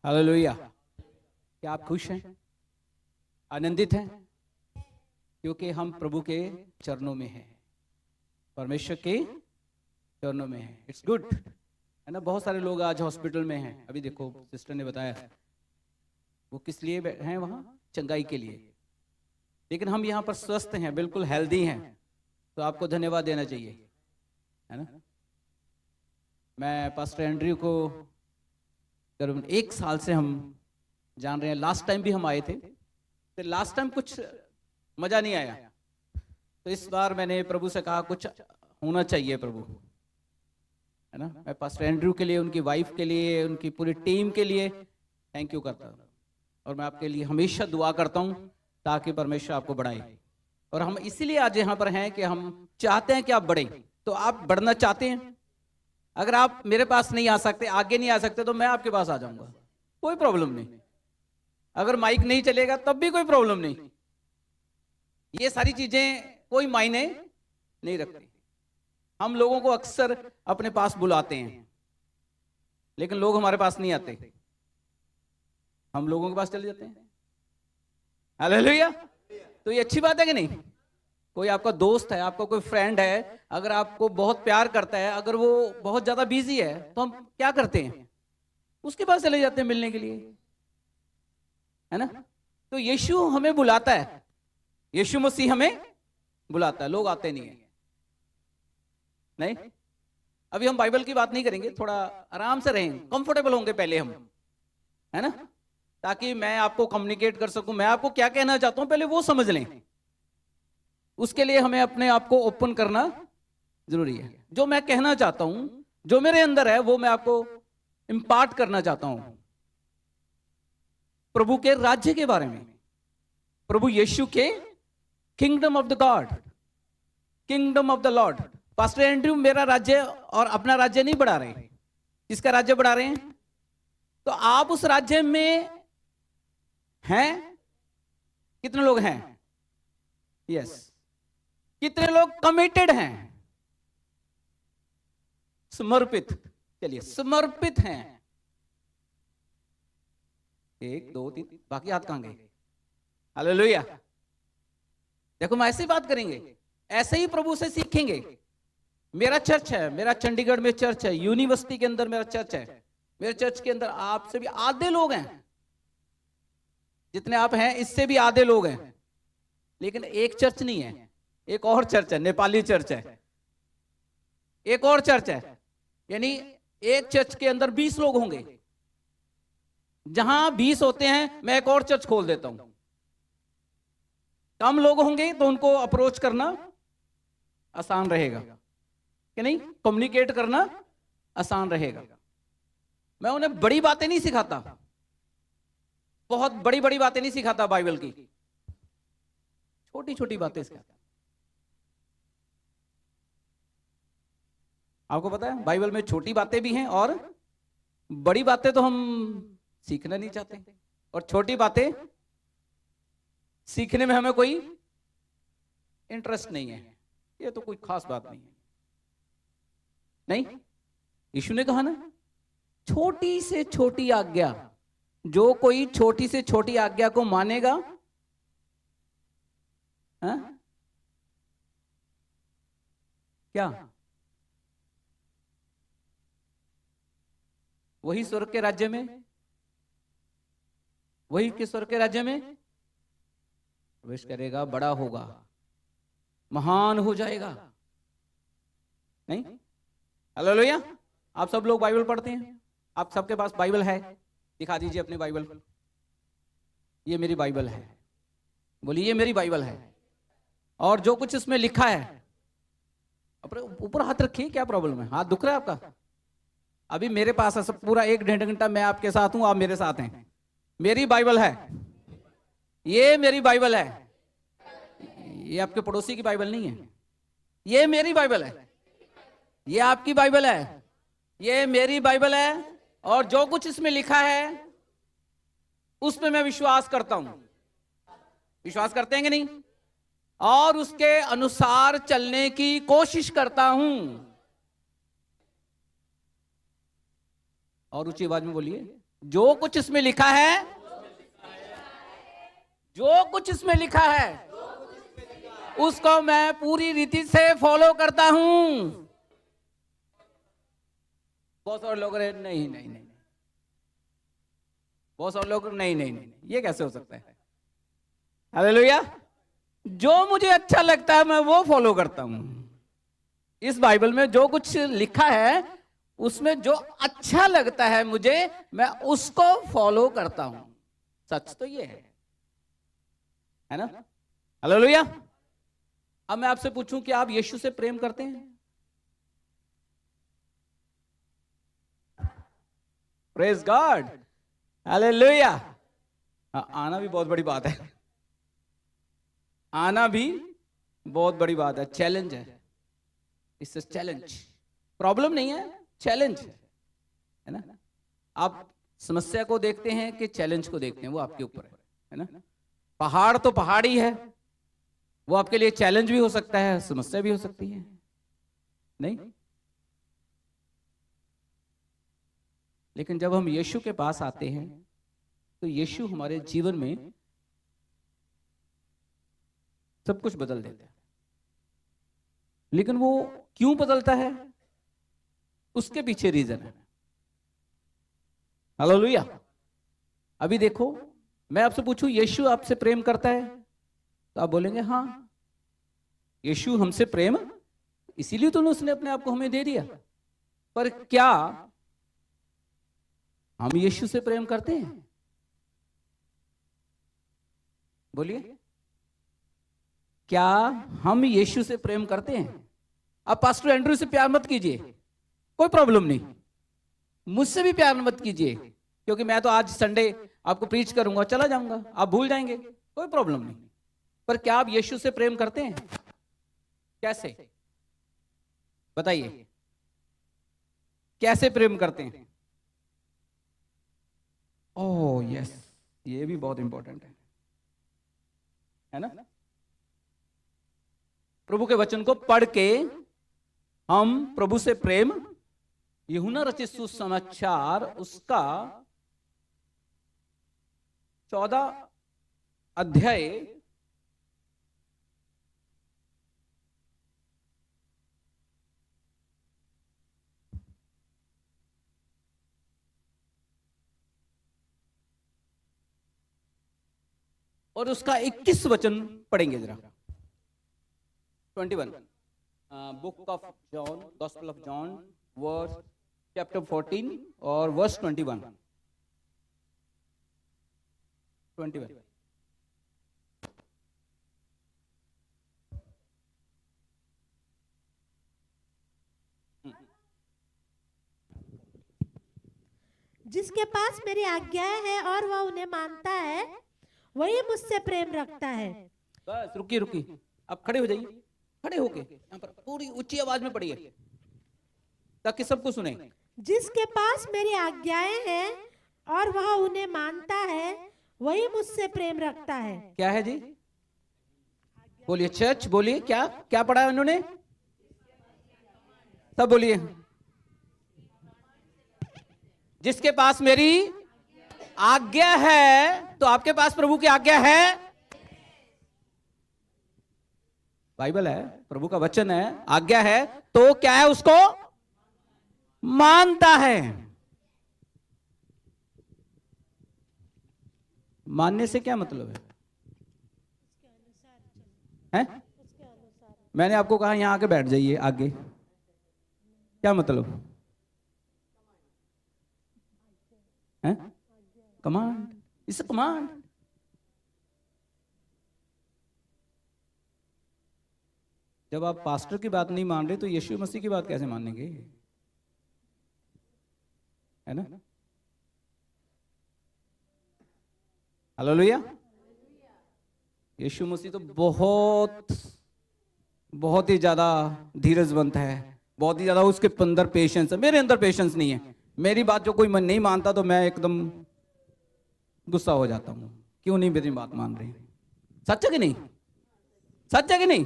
Hallelujah. क्या आप खुश हैं, आनंदित हैं? क्योंकि हम प्रभु के चरणों में हैं, परमेश्वर के चरणों में हैं। इट्स गुड, है ना। बहुत सारे लोग आज हॉस्पिटल में हैं। अभी देखो सिस्टर ने बताया वो किस लिए हैं वहाँ, चंगाई के लिए। लेकिन हम यहाँ पर स्वस्थ हैं, बिल्कुल हेल्दी हैं, तो आपको धन्यवाद देना चाहिए, है ना। मैं पास्टर एंड्रयू को करीबन 1 साल से हम जान रहे हैं। लास्ट टाइम भी हम आए थे, तो लास्ट टाइम कुछ मजा नहीं आया, तो इस बार मैंने प्रभु से कहा कुछ होना चाहिए प्रभु, है ना। मैं पास्टर एंड्रयू के लिए, उनकी वाइफ के लिए, उनकी पूरी टीम के लिए थैंक यू करता हूँ, और मैं आपके लिए हमेशा दुआ करता हूँ ताकि परमेश्वर आपको बढ़ाए। और हम इसीलिए आज यहाँ पर हैं कि हम चाहते हैं कि आप बढ़े। तो आप बढ़ना चाहते हैं? अगर आप मेरे पास नहीं आ सकते, आगे नहीं आ सकते, तो मैं आपके पास आ जाऊंगा, कोई प्रॉब्लम नहीं। अगर माइक नहीं चलेगा तब भी कोई प्रॉब्लम नहीं। ये सारी चीजें कोई मायने नहीं रखती। हम लोगों को अक्सर अपने पास बुलाते हैं, लेकिन लोग हमारे पास नहीं आते, हम लोगों के पास चले जाते हैं। हालेलुया। तो ये अच्छी बात है कि नहीं? कोई आपका दोस्त है, आपका कोई फ्रेंड है, अगर आपको बहुत प्यार करता है, अगर वो बहुत ज्यादा बिजी है, तो हम क्या करते हैं? उसके पास चले जाते हैं मिलने के लिए, है ना। तो यीशु हमें बुलाता है, यीशु मसीह हमें बुलाता है, लोग आते नहीं है। नहीं, अभी हम बाइबल की बात नहीं करेंगे, थोड़ा आराम से रहेंगे, कंफर्टेबल होंगे पहले हम, है ना, ताकि मैं आपको कम्युनिकेट कर सकूं। मैं आपको क्या कहना चाहता हूं पहले वो समझ लें। उसके लिए हमें अपने आप को ओपन करना जरूरी है। जो मैं कहना चाहता हूं, जो मेरे अंदर है, वो मैं आपको इंपार्ट करना चाहता हूं प्रभु के राज्य के बारे में, प्रभु यीशु के kingdom of the God, kingdom of the Lord. Pastor Andrew मेरा राज्य और अपना राज्य नहीं बढ़ा रहे, किसका राज्य बढ़ा रहे हैं? तो आप उस राज्य में हैं? कितने लोग हैं? यस। कितने लोग कमिटेड हैं, समर्पित? चलिए, समर्पित हैं। 1 2 3, बाकी हाथ कहां गए? हालेलुया। देखो, हम ऐसे बात करेंगे, ऐसे ही प्रभु से सीखेंगे। मेरा चर्च है, मेरा चंडीगढ़ में चर्च है, यूनिवर्सिटी के अंदर मेरा चर्च है। मेरे चर्च के अंदर आपसे भी आधे लोग हैं, जितने आप हैं इससे भी आधे लोग हैं। लेकिन एक चर्च नहीं है, एक और चर्च है, नेपाली चर्च है, एक और चर्च है। यानी एक चर्च के अंदर 20 लोग होंगे। जहां 20 होते हैं, मैं एक और चर्च खोल देता हूं। कम लोग होंगे तो उनको अप्रोच करना आसान रहेगा कि नहीं, कम्युनिकेट करना आसान रहेगा। मैं उन्हें बड़ी बातें नहीं सिखाता, बहुत बड़ी बड़ी बातें नहीं सिखाता बाइबल की, छोटी छोटी बातें सिखाता। आपको पता है बाइबल में छोटी बातें भी हैं और बड़ी बातें तो हम सीखना नहीं चाहते, और छोटी बातें सीखने में हमें कोई इंटरेस्ट नहीं है। ये तो कोई खास बात नहीं है। नहीं, यीशु ने कहा ना, छोटी से छोटी आज्ञा, जो कोई छोटी से छोटी आज्ञा को मानेगा, हा? क्या वही स्वर्ग के राज्य में, वही के स्वर्ग के राज्य में प्रवेश करेगा, बड़ा होगा, महान हो जाएगा। नहीं? हालेलुया। आप सब लोग बाइबल पढ़ते हैं, आप सबके पास बाइबल है? दिखा दीजिए अपनी बाइबल। ये मेरी बाइबल है, बोलिए ये मेरी बाइबल है। और जो कुछ इसमें लिखा है, अपने ऊपर हाथ रखिए, क्या प्रॉब्लम है? हाथ दुख रहा है आपका? अभी मेरे पास है सब, पूरा 1-1.5 घंटा मैं आपके साथ हूं, आप मेरे साथ हैं। मेरी बाइबल है, ये मेरी बाइबल है, ये आपके पड़ोसी की बाइबल नहीं है, ये मेरी बाइबल है। ये आपकी बाइबल है, ये मेरी बाइबल है। और जो कुछ इसमें लिखा है उस पर मैं विश्वास करता हूं। विश्वास करते हैं कि नहीं? और उसके अनुसार चलने की कोशिश करता हूं। और ऊंची आवाज में बोलिए, जो कुछ इसमें लिखा है, जो कुछ इसमें लिखा है उसको मैं पूरी रीति से फॉलो करता हूं। बहुत सारे लोग नहीं नहीं नहीं नहीं, बहुत सारे लोग नहीं नहीं नहीं, ये कैसे हो सकता है? हालेलुया। जो मुझे अच्छा लगता है मैं वो फॉलो करता हूं। इस बाइबल में जो कुछ लिखा है उसमें जो अच्छा लगता है मुझे, मैं उसको फॉलो करता हूं। सच तो ये है ना? हालेलुया। अब मैं आपसे पूछूं कि आप यीशु से प्रेम करते हैं? Praise God, hallelujah. आना भी बहुत बड़ी बात है, आना भी बहुत बड़ी बात है। चैलेंज है, इससे चैलेंज, प्रॉब्लम नहीं है, चैलेंज है ना? आप समस्या को देखते हैं कि चैलेंज को देखते हैं, वो आपके ऊपर है ना? पहाड़ तो पहाड़ ही है, वो आपके लिए चैलेंज भी हो सकता है, समस्या भी हो सकती है, नहीं? लेकिन जब हम यीशु के पास आते हैं तो यीशु हमारे जीवन में सब कुछ बदल देता है। लेकिन वो क्यों बदलता है, उसके पीछे रीजन है। हालेलुया। अभी देखो, मैं आपसे पूछूं यीशु आपसे प्रेम करता है, तो आप बोलेंगे हाँ, यीशु हमसे प्रेम, इसीलिए तो उसने अपने आप को हमें दे दिया। पर क्या हम यीशु से प्रेम करते हैं? बोलिए, क्या हम यीशु से प्रेम करते हैं? आप पास्टर एंड्रू से प्यार मत कीजिए, कोई प्रॉब्लम नहीं, मुझसे भी प्यार मत कीजिए, क्योंकि मैं तो आज संडे आपको प्रीच करूंगा, चला जाऊंगा, आप भूल जाएंगे, कोई प्रॉब्लम नहीं। पर क्या आप यीशु से प्रेम करते हैं? कैसे बताइए, कैसे प्रेम करते हैं? ओह यस, ये भी बहुत इंपॉर्टेंट है ना? प्रभु के वचन को पढ़ के हम प्रभु से प्रेम, यूहन्ना रचित सुसमाचार उसका 14 अध्याय और उसका 21 वचन पढ़ेंगे जरा। 21 book of John, gospel of John, verse chapter 14 और वर्स 21। जिसके पास मेरी आज्ञाएं हैं और वह उन्हें मानता है, वही मुझसे प्रेम रखता है। बस रुकिए रुकिए, आप खड़े हो जाइए, खड़े होके यहाँ पर पूरी ऊंची आवाज में पढ़िए ताकि सबको सुने। जिसके पास मेरी आज्ञाएं हैं और वह उन्हें मानता है, वही मुझसे प्रेम रखता है। क्या है जी? बोलिए चर्च, बोलिए क्या क्या पढ़ा है उन्होंने? सब बोलिए। जिसके पास मेरी आज्ञा है, तो आपके पास प्रभु की आज्ञा है, बाइबल है, प्रभु का वचन है, आज्ञा है, तो क्या है? उसको मानता है। मानने से क्या मतलब है? मैंने आपको कहा यहां आके बैठ जाइए, आगे क्या मतलब है? Command, it's a command. जब आप पास्टर की बात नहीं मान रहे तो यीशु मसीह की बात कैसे मानेंगे? है ना? हालेलुया। यीशु मसीह तो बहुत ही ज्यादा धीरजवंत है, बहुत ही ज्यादा उसके अंदर पेशेंस है। मेरे अंदर पेशेंस नहीं है, मेरी बात जो कोई मन नहीं मानता तो मैं एकदम गुस्सा हो जाता हूं, क्यों नहीं मेरी बात मान रही? सच है कि नहीं? सच है कि नहीं?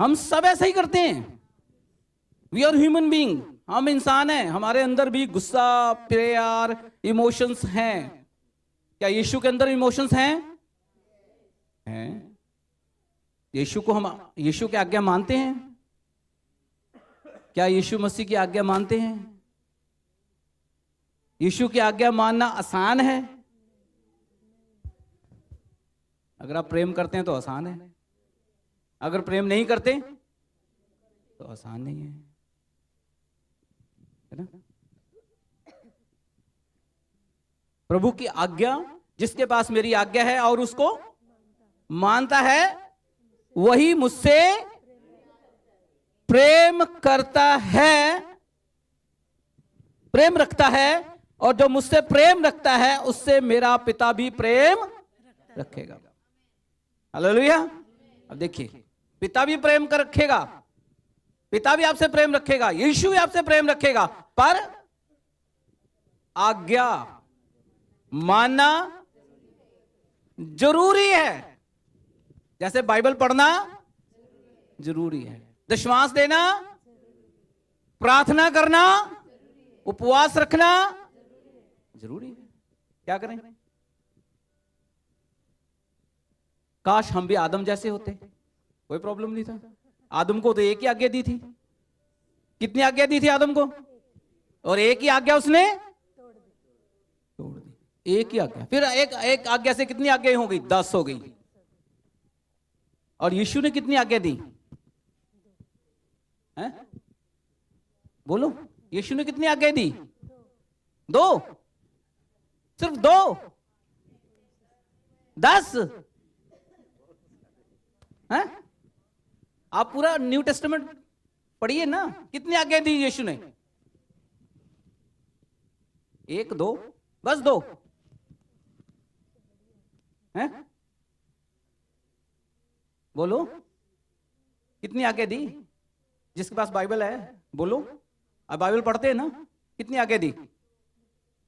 हम सब ऐसा ही करते हैं। वी आर ह्यूमन बीइंग, हम इंसान हैं, हमारे अंदर भी गुस्सा, प्यार, इमोशंस हैं। क्या यीशु के अंदर इमोशंस हैं? यीशु को हम यीशु की आज्ञा मानते हैं? क्या यीशु मसीह की आज्ञा मानते हैं? यीशु की आज्ञा मानना आसान है? अगर आप प्रेम करते हैं तो आसान है, अगर प्रेम नहीं करते तो आसान नहीं है ना? प्रभु की आज्ञा, जिसके पास मेरी आज्ञा है और उसको मानता है, वही मुझसे प्रेम करता है, प्रेम रखता है, और जो मुझसे प्रेम रखता है उससे मेरा पिता भी प्रेम रखेगा। हालेलुया। अब देखिए, पिता भी प्रेम कर रखेगा, पिता भी आपसे प्रेम रखेगा, यीशु भी आपसे प्रेम रखेगा, पर आज्ञा मानना जरूरी है। जैसे बाइबल पढ़ना जरूरी है, दशमांश देना, प्रार्थना करना, उपवास रखना जरूरी है। क्या करें? काश हम भी आदम जैसे होते, कोई प्रॉब्लम नहीं था। आदम को तो एक ही आज्ञा दी थी। कितनी आज्ञा दी थी आदम को? और एक ही आज्ञा उसने तोड़ दी। एक ही आज्ञा, फिर एक आज्ञा से कितनी आज्ञाएं हो गई? 10 हो गई। और यीशु ने कितनी आज्ञा दी? हैं? बोलो, यीशु ने कितनी आज्ञा दी? 2, सिर्फ 2, 10 हैं? आप पूरा न्यू टेस्टामेंट पढ़िए ना, कितनी आज्ञा दी यीशु ने? 1, 2, बस 2 हैं? बोलो, कितनी आज्ञा दी? जिसके पास बाइबल है बोलो, अब बाइबल पढ़ते हैं ना, कितनी आज्ञा दी?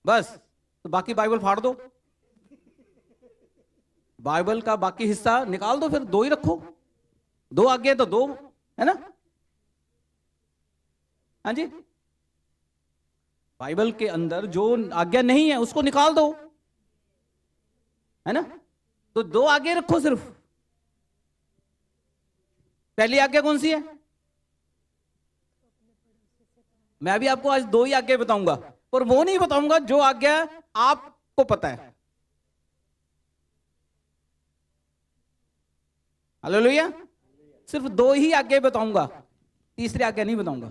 बस, तो बाकी बाइबल फाड़ दो, बाइबल का बाकी हिस्सा निकाल दो, फिर 2 ही रखो। 2 आज्ञा तो 2 है ना? हाँ जी, बाइबल के अंदर जो आज्ञा नहीं है उसको निकाल दो, है ना? तो 2 आज्ञा रखो सिर्फ। पहली आज्ञा कौन सी है? मैं भी आपको आज 2 ही आज्ञा बताऊंगा, पर वो नहीं बताऊंगा जो आज्ञा आपको पता है। हालेलुया। सिर्फ 2 ही आज्ञा बताऊंगा, तीसरी आज्ञा नहीं बताऊंगा।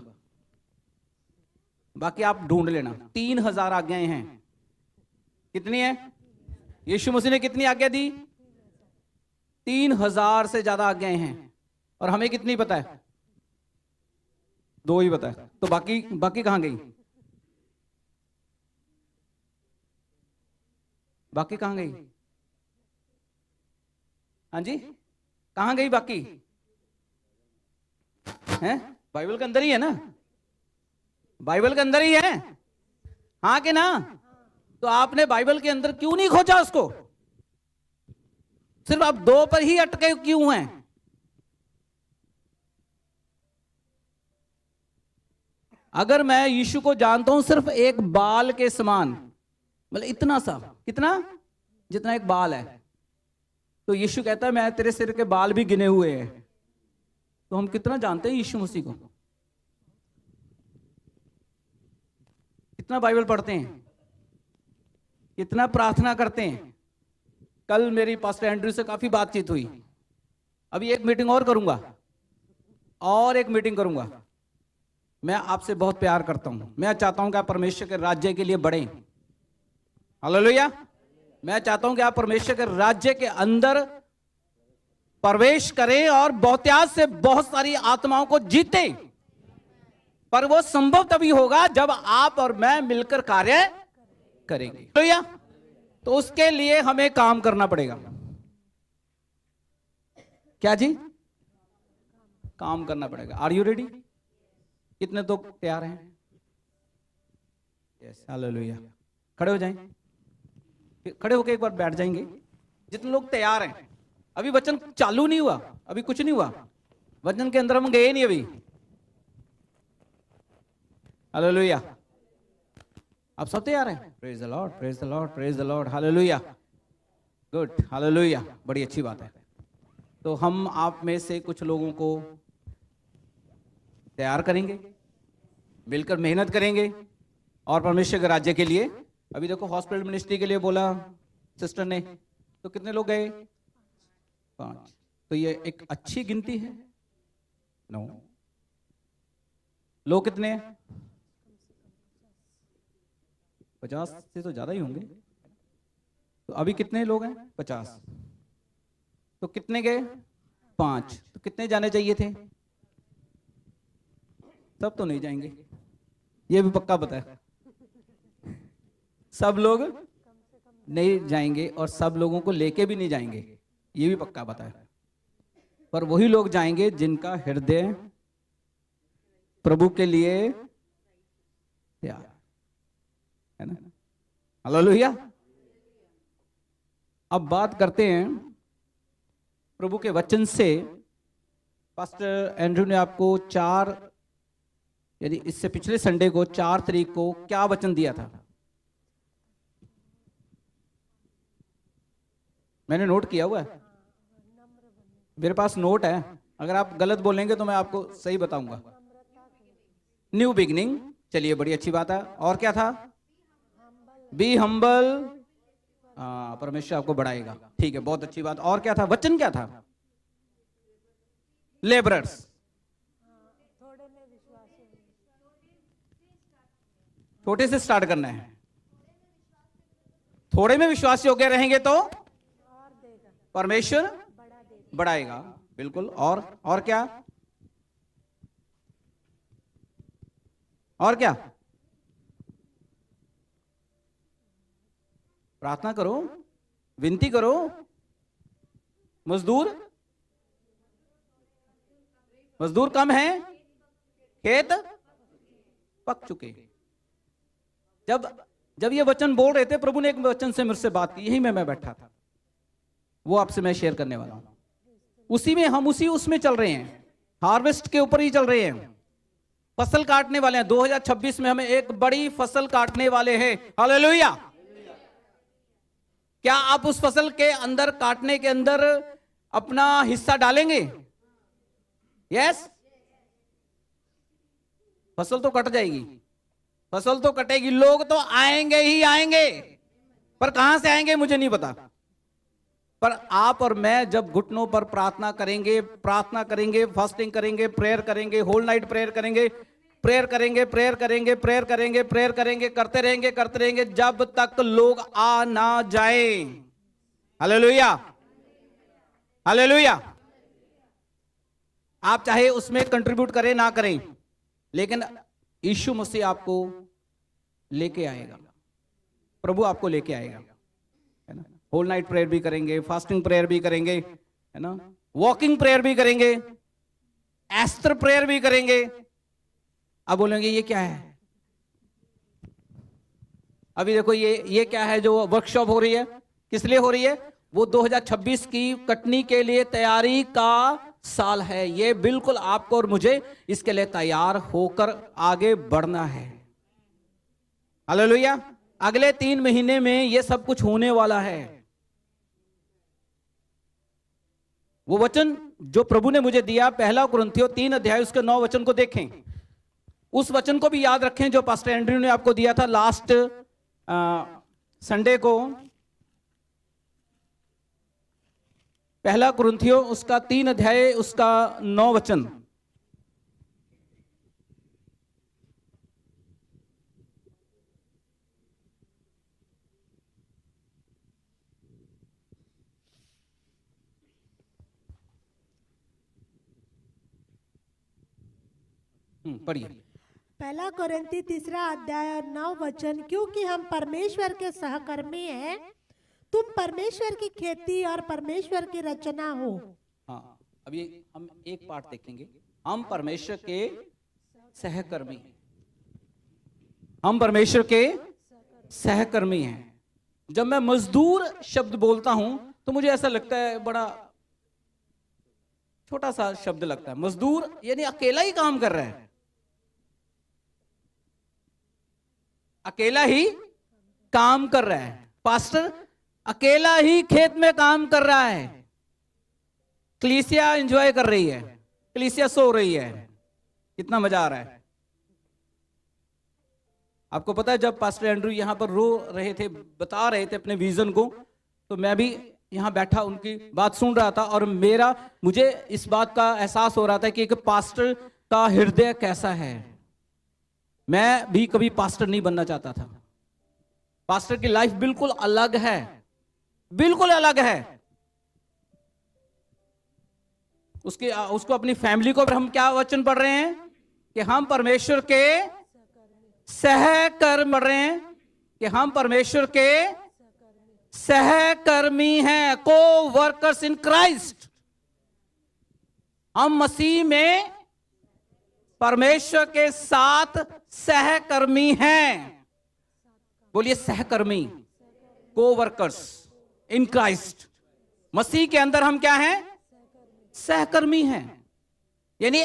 बाकी आप ढूंढ लेना। 3000 आज्ञाएं हैं। कितनी है? यीशु मसीह ने कितनी आज्ञा दी? 3000 से ज्यादा आज्ञाएं हैं, और हमें कितनी पता है? 2 ही पता है। तो बाकी कहां गई? बाकी कहां गई? हाँ जी, कहां गई बाकी? हैं? बाइबल के अंदर ही है ना, बाइबल के अंदर ही है, हाँ कि ना? तो आपने बाइबल के अंदर क्यों नहीं खोजा उसको? सिर्फ आप 2 पर ही अटके क्यों हैं? अगर मैं यीशु को जानता हूं सिर्फ एक बाल के समान, मतलब इतना सा, कितना? जितना एक बाल है, तो यीशु कहता है मैं तेरे सिर के बाल भी गिने हुए हैं। तो हम कितना जानते हैं यीशु मसीह को? कितना बाइबल पढ़ते हैं, कितना प्रार्थना करते हैं? कल मेरी पास्टर एंड्रयू से काफी बातचीत हुई। अभी एक मीटिंग और करूंगा, और एक मीटिंग करूंगा। मैं आपसे बहुत प्यार करता हूं, मैं चाहता हूं कि आप परमेश्वर के राज्य के लिए बढ़ें। हालेलुया। मैं चाहता हूं कि आप परमेश्वर के राज्य के अंदर प्रवेश करें और बहुतायत से बहुत सारी आत्माओं को जीतें। पर वो संभव तभी होगा जब आप और मैं मिलकर कार्य करेंगे। हालेलुया। तो उसके लिए हमें काम करना पड़ेगा। क्या जी? काम करना पड़ेगा। Are you ready? कितने तो तैयार हैं? Yes, hallelujah. खड़े हो जाएं, खड़े होकर एक बार बैठ जाएंगे। जितने लोग तैयार हैं, अभी वचन चालू नहीं हुआ, अभी कुछ नहीं हुआ, वचन के अंदर हम गए नहीं अभी। हालेलुया। आप सब तैयार हैं? Praise the Lord, praise the Lord, praise the Lord, hallelujah. Good, hallelujah, बड़ी अच्छी बात है। तो हम आप में से कुछ लोगों को तैयार करेंगे, मिलकर मेहनत करेंगे और परमेश्वर के राज्य के लिए। अभी देखो हॉस्पिटल मिनिस्ट्री के लिए बोला सिस्टर ने, तो कितने लोग गए? 5। तो ये एक अच्छी गिनती है? नो। लोग कितने हैं? 50 से तो ज्यादा ही होंगे। तो अभी कितने लोग हैं? 50। तो कितने गए? 5। तो कितने जाने चाहिए थे? सब तो नहीं जाएंगे, ये भी पक्का पता है। सब लोग नहीं जाएंगे और सब लोगों को लेके भी नहीं जाएंगे, ये भी पक्का पता है। पर वही लोग जाएंगे जिनका हृदय प्रभु के लिए तैयार है ना। हालेलुया। अब बात करते हैं प्रभु के वचन से। पास्टर एंड्रू ने आपको 4 यानी इससे पिछले संडे को 4 तारीख को क्या वचन दिया था? मैंने नोट किया हुआ है, मेरे पास नोट है। अगर आप गलत बोलेंगे तो मैं आपको सही बताऊंगा। न्यू बिगिनिंग, चलिए बड़ी अच्छी बात है। और क्या था? बी हम्बल, परमेश्वर आपको बढ़ाएगा, ठीक है, बहुत अच्छी बात। और क्या था? वचन क्या था? लेबरर्स। छोटे से स्टार्ट करना है। थोड़े में विश्वासी होकर रहेंगे तो परमेश्वर बढ़ाएगा, बिल्कुल। और क्या? और क्या? प्रार्थना करो, विनती करो। मजदूर कम है, खेत पक चुके। जब ये वचन बोल रहे थे, प्रभु ने एक वचन से मुझसे बात की, यही मैं बैठा था, वो आपसे मैं शेयर करने वाला हूं। उसी में हम उसमें चल रहे हैं, हार्वेस्ट के ऊपर ही चल रहे हैं। फसल काटने वाले हैं। 2026 में हमें एक बड़ी फसल काटने वाले हैं। हालेलुया। क्या आप उस फसल के अंदर, काटने के अंदर अपना हिस्सा डालेंगे? यस। फसल तो कट जाएगी, फसल तो कटेगी, लोग तो आएंगे ही आएंगे, पर कहां से आएंगे मुझे नहीं पता। पर आप और मैं जब घुटनों पर प्रार्थना करेंगे, फास्टिंग करेंगे, प्रेयर करेंगे, होल नाइट प्रेयर करेंगे, करते रहेंगे जब तक लोग आ ना जाए। Hallelujah, hallelujah. आप चाहे उसमें कंट्रीब्यूट करें ना करें, लेकिन यीशु मसीह आपको लेके आएगा, प्रभु आपको लेके आएगा, है ना। होल नाइट प्रेयर भी करेंगे, फास्टिंग प्रेयर भी करेंगे, है ना, वॉकिंग प्रेयर भी करेंगे, एस्टर प्रेयर भी करेंगे। अब बोलेंगे ये क्या है? अभी देखो ये क्या है जो वर्कशॉप हो रही है? किस लिए हो रही है? वो 2026 की कटनी के लिए तैयारी का साल है। ये बिल्कुल आपको और मुझे इसके लिए तैयार होकर आगे बढ़ना है। हालेलुया। अगले 3 महीने में ये सब कुछ होने वाला है। वो वचन जो प्रभु ने मुझे दिया, 1 कुरिन्थियों 3 अध्याय उसके 9 वचन को देखें। उस वचन को भी याद रखें जो पास्टर एंड्रयू ने आपको दिया था लास्ट संडे को। 1 कुरिन्थियों उसका 3 अध्याय उसका 9 वचन। पढ़िए। 1 कोरिन्थी 3 अध्याय और 9 वचन। क्योंकि हम परमेश्वर के सहकर्मी हैं, तुम परमेश्वर की खेती और परमेश्वर की रचना हो। हाँ, अभी हम एक पार्ट देखेंगे। हम परमेश्वर के सहकर्मी हैं, हम परमेश्वर के सहकर्मी हैं। जब मैं मजदूर शब्द बोलता हूं तो मुझे ऐसा लगता है बड़ा छोटा सा शब्द लगता है। मजदूर यानी अकेला ही काम कर रहा है। अकेला ही काम कर रहा है, पास्टर अकेला ही खेत में काम कर रहा है, कलीसिया एंजॉय कर रही है, कलीसिया सो रही है, कितना मजा आ रहा है। आपको पता है जब पास्टर एंड्रू यहां पर रो रहे थे, बता रहे थे अपने विजन को, तो मैं भी यहां बैठा उनकी बात सुन रहा था और मुझे इस बात का एहसास हो रहा था कि एक पास्टर का हृदय कैसा है। मैं भी कभी पास्टर नहीं बनना चाहता था। पास्टर की लाइफ बिल्कुल अलग है, बिल्कुल अलग है। उसको अपनी फैमिली को हम क्या वचन पढ़ रहे हैं कि हम परमेश्वर के सहकर्मी पढ़ रहे हैं, कि हम परमेश्वर के सहकर्मी हैं, को वर्कर्स इन क्राइस्ट। हम मसीह में परमेश्वर के साथ सहकर्मी हैं। बोलिए सहकर्मी, को वर्कर्स इन क्राइस्ट। मसीह के अंदर हम क्या हैं? सहकर्मी हैं। यानी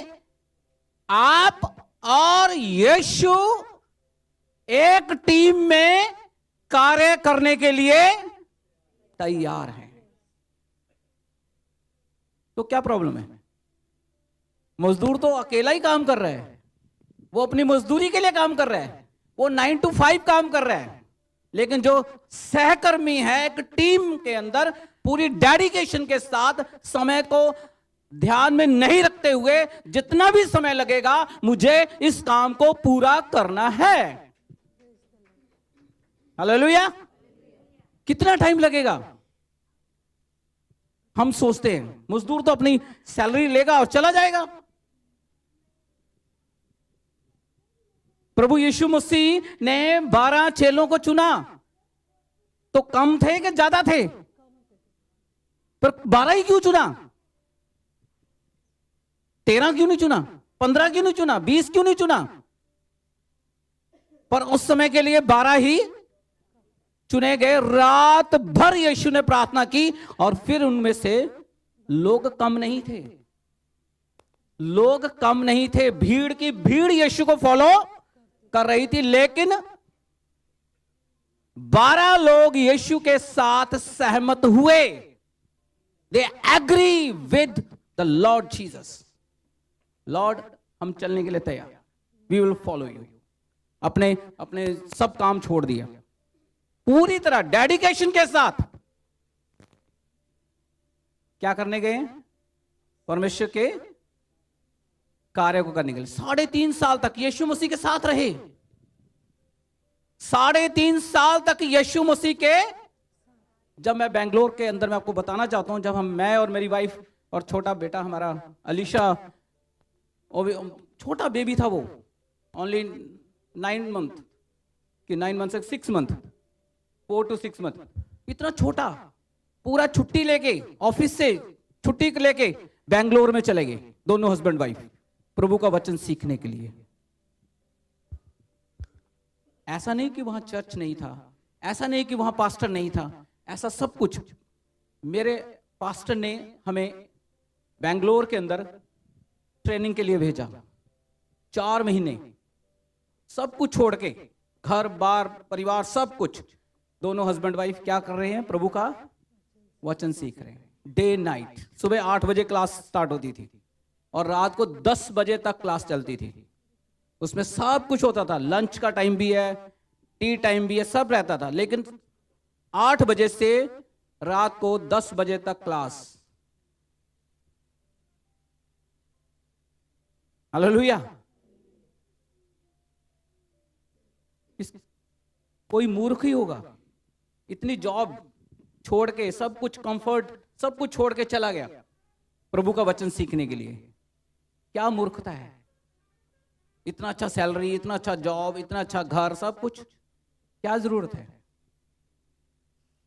आप और यीशु एक टीम में कार्य करने के लिए तैयार हैं। तो क्या प्रॉब्लम है? मजदूर तो अकेला ही काम कर रहा है, वो अपनी मजदूरी के लिए काम कर रहा है, वो 9 to 5 काम कर रहा है। लेकिन जो सहकर्मी है, एक टीम के अंदर पूरी डेडिकेशन के साथ, समय को ध्यान में नहीं रखते हुए, जितना भी समय लगेगा मुझे इस काम को पूरा करना है। हालेलुया। कितना टाइम लगेगा? हम सोचते हैं मजदूर तो अपनी सैलरी लेगा और चला जाएगा। प्रभु यीशु मसीह ने 12 चेलों को चुना, तो कम थे कि ज्यादा थे? पर 12 ही क्यों चुना? 13 क्यों नहीं चुना? 15 क्यों नहीं चुना? 20 क्यों नहीं चुना? पर उस समय के लिए 12 ही चुने गए। रात भर यीशु ने प्रार्थना की और फिर उनमें से लोग कम नहीं थे, लोग कम नहीं थे। भीड़ की भीड़ यीशु को फॉलो कर रही थी, लेकिन 12 लोग यीशु के साथ सहमत हुए। They agree with the Lord Jesus. Lord, हम चलने के लिए तैयार, वी विल फॉलो यू। अपने अपने सब काम छोड़ दिया, पूरी तरह डेडिकेशन के साथ क्या करने गए? परमेश्वर के कार्य को करने के लिए। 3.5 साल तक यीशु मसीह के साथ रहे। 3.5 साल तक यीशु मसीह के। जब मैं बेंगलोर के अंदर, मैं आपको बताना चाहता हूं, जब मैं और मेरी वाइफ और छोटा बेटा हमारा अलीशा, छोटा बेबी था वो, ओनली 9 मंथ कि 9 मंथ से 6 मंथ, 4 to 6 मंथ, इतना छोटा, पूरा छुट्टी लेके, ऑफिस से छुट्टी लेके बेंगलोर में चले गए, दोनों हस्बैंड वाइफ, प्रभु का वचन सीखने के लिए। ऐसा नहीं कि वहां चर्च नहीं था, ऐसा नहीं कि वहां पास्टर नहीं था, ऐसा सब कुछ। मेरे पास्टर ने हमें बेंगलोर के अंदर ट्रेनिंग के लिए भेजा। 4 महीने सब कुछ छोड़ के, घर बार परिवार सब कुछ, दोनों हस्बैंड वाइफ क्या कर रहे हैं? प्रभु का वचन सीख रहे हैं। डे नाइट, सुबह 8 बजे क्लास स्टार्ट होती थी और रात को 10 बजे तक क्लास चलती थी। उसमें सब कुछ होता था, लंच का टाइम भी है, टी टाइम भी है, सब रहता था। लेकिन 8 बजे से रात को 10 बजे तक क्लास। हालेलुया। कोई मूर्ख ही होगा, इतनी जॉब छोड़ के, सब कुछ कंफर्ट, सब कुछ छोड़ के चला गया प्रभु का वचन सीखने के लिए। क्या मूर्खता है? इतना अच्छा सैलरी, इतना अच्छा जॉब, इतना अच्छा घर, सब कुछ, क्या जरूरत है?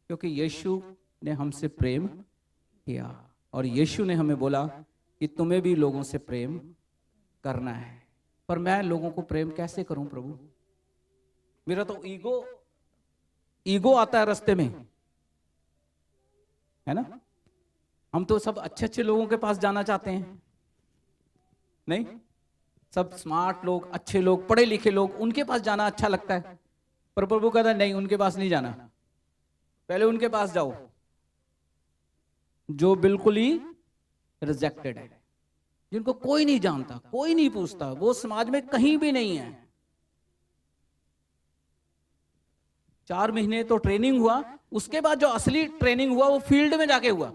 क्योंकि यीशु ने हमसे प्रेम किया और यीशु ने हमें बोला कि तुम्हें भी लोगों से प्रेम करना है। पर मैं लोगों को प्रेम कैसे करूं प्रभु? मेरा तो ईगो आता है रास्ते में, है ना? हम तो सब अच्छे अच्छे लोगों के पास जाना चाहते हैं, नहीं? सब स्मार्ट लोग, अच्छे लोग, पढ़े लिखे लोग, उनके पास जाना अच्छा लगता है। पर प्रभु कहता नहीं, उनके पास नहीं जाना, पहले उनके पास जाओ जो बिल्कुल ही रिजेक्टेड है, जिनको कोई नहीं जानता, कोई नहीं पूछता, वो समाज में कहीं भी नहीं है। 4 महीने तो ट्रेनिंग हुआ, उसके बाद जो असली ट्रेनिंग हुआ वो फील्ड में जाके हुआ।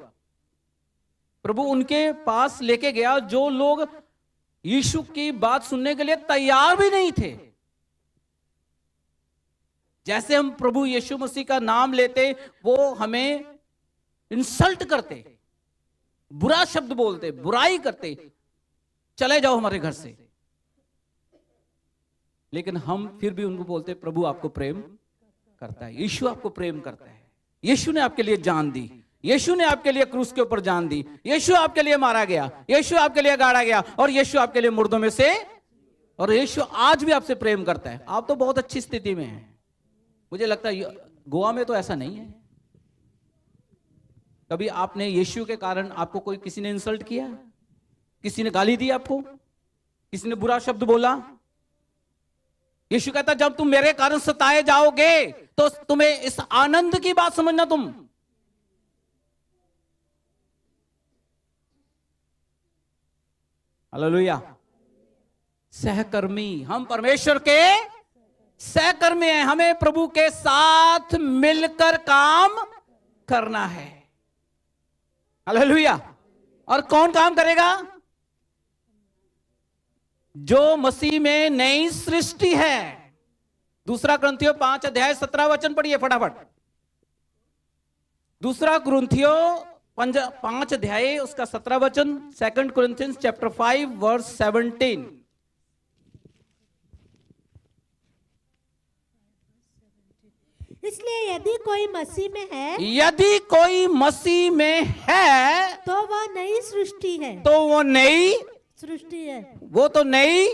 प्रभु उनके पास लेके गया जो लोग यीशु की बात सुनने के लिए तैयार भी नहीं थे। जैसे हम प्रभु यीशु मसीह का नाम लेते, वो हमें इंसल्ट करते, बुरा शब्द बोलते, बुराई करते, चले जाओ हमारे घर से। लेकिन हम फिर भी उनको बोलते प्रभु आपको प्रेम करता है, यीशु आपको प्रेम करता है, यीशु ने आपके लिए जान दी, यीशु ने आपके लिए क्रूस के ऊपर जान दी, यीशु आपके लिए मारा गया, यीशु आपके लिए गाड़ा गया, और यीशु आपके लिए मुर्दों में से, और यीशु आज भी आपसे प्रेम करता है। आप तो बहुत अच्छी स्थिति में हैं। मुझे लगता है गोवा में तो ऐसा नहीं है। कभी आपने यीशु के कारण आपको कोई किसी ने इंसल्ट किया, किसी ने गाली दी आपको, किसी ने बुरा शब्द बोला? यीशु कहता जब तुम मेरे कारण सताए जाओगे तो तुम्हें इस आनंद की बात समझना। तुम हालेलुया। सहकर्मी, हम परमेश्वर के सहकर्मी हैं, हमें प्रभु के साथ मिलकर काम करना है। हालेलुया। और कौन काम करेगा? जो मसीह में नई सृष्टि है। 2 कुरिन्थियों 5:17 पढ़िए फटाफट। 2 कुरिन्थियों 5 उसका 17। 2 Corinthians chapter 5 verse 17। इसलिए यदि कोई मसीह में है, यदि कोई मसीह में है तो वह नई सृष्टि है। तो वो नई सृष्टि है, वो तो नई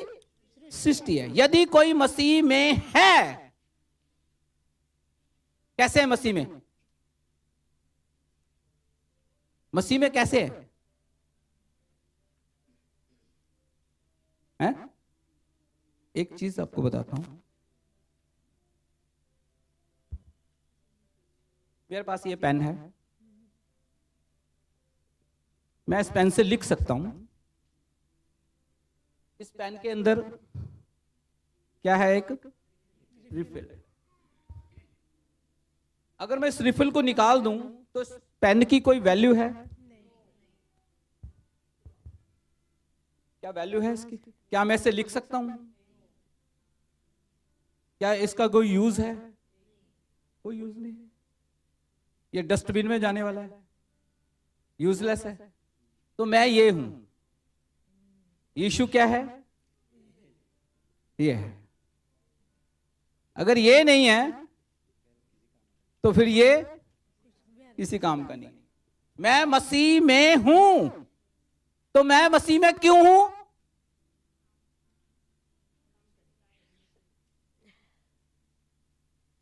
सृष्टि है। यदि कोई मसीह में है, कैसे है मसीह में? मसीह में कैसे है? हैं? एक चीज आपको बताता हूं। मेरे पास ये पेन है, मैं इस पेन से लिख सकता हूं। इस पेन के अंदर क्या है? एक रिफिल। अगर मैं इस रिफिल को निकाल दूं तो इस पेन की कोई वैल्यू है? क्या वैल्यू है इसकी? क्या मैं इसे लिख सकता हूं? क्या इसका कोई यूज है? कोई यूज नहीं है। ये डस्टबिन में जाने वाला है, यूजलेस है। तो मैं ये हूं, यीशु क्या है? ये है। अगर ये नहीं है तो फिर ये किसी काम का नहीं। मैं मसीह में हूं, तो मैं मसीह में क्यों हूं?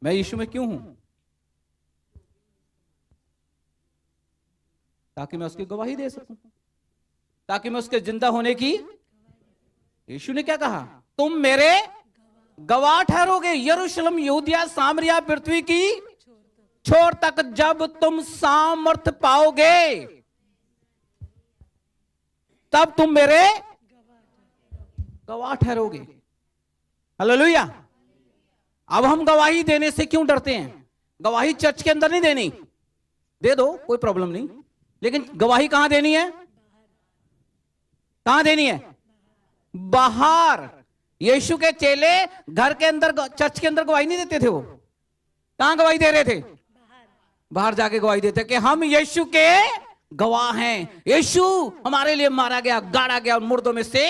मैं यीशु में क्यों हूं? ताकि मैं उसकी गवाही दे सकूं, ताकि मैं उसके जिंदा होने की। यीशु ने क्या कहा? तुम मेरे गवाह ठहरोगे यरूशलेम, यहूदिया, सामरिया, पृथ्वी की छोर तक। जब तुम सामर्थ पाओगे तब तुम मेरे गवाह ठहरोगे। हालेलुया। अब हम गवाही देने से क्यों डरते हैं? गवाही चर्च के अंदर नहीं देनी, दे दो, कोई प्रॉब्लम नहीं। लेकिन गवाही कहां देनी है? कहां देनी है? बाहर। यीशु के चेले घर के अंदर, चर्च के अंदर गवाही नहीं देते थे। वो कहां गवाही दे रहे थे? बाहर जाके गवाही देते कि हम यीशु के गवाह हैं। यीशु हमारे लिए मारा गया, गाड़ा गया और मुर्दों में से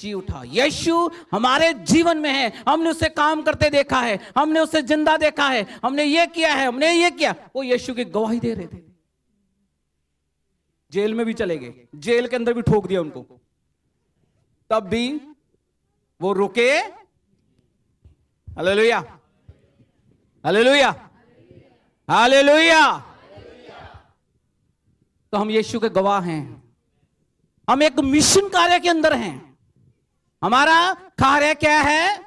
जी उठा। यीशु हमारे जीवन में है, हमने उसे काम करते देखा है, हमने उसे जिंदा देखा है, हमने ये किया है, हमने ये किया। वो यीशु की गवाही दे रहे थे। जेल में भी चले गए, जेल के अंदर भी ठोक दिया उनको, तब भी वो रुके। Hallelujah, hallelujah, hallelujah. तो हम यीशु के गवाह हैं। हम एक मिशन कार्य के अंदर हैं। हमारा कार्य क्या है?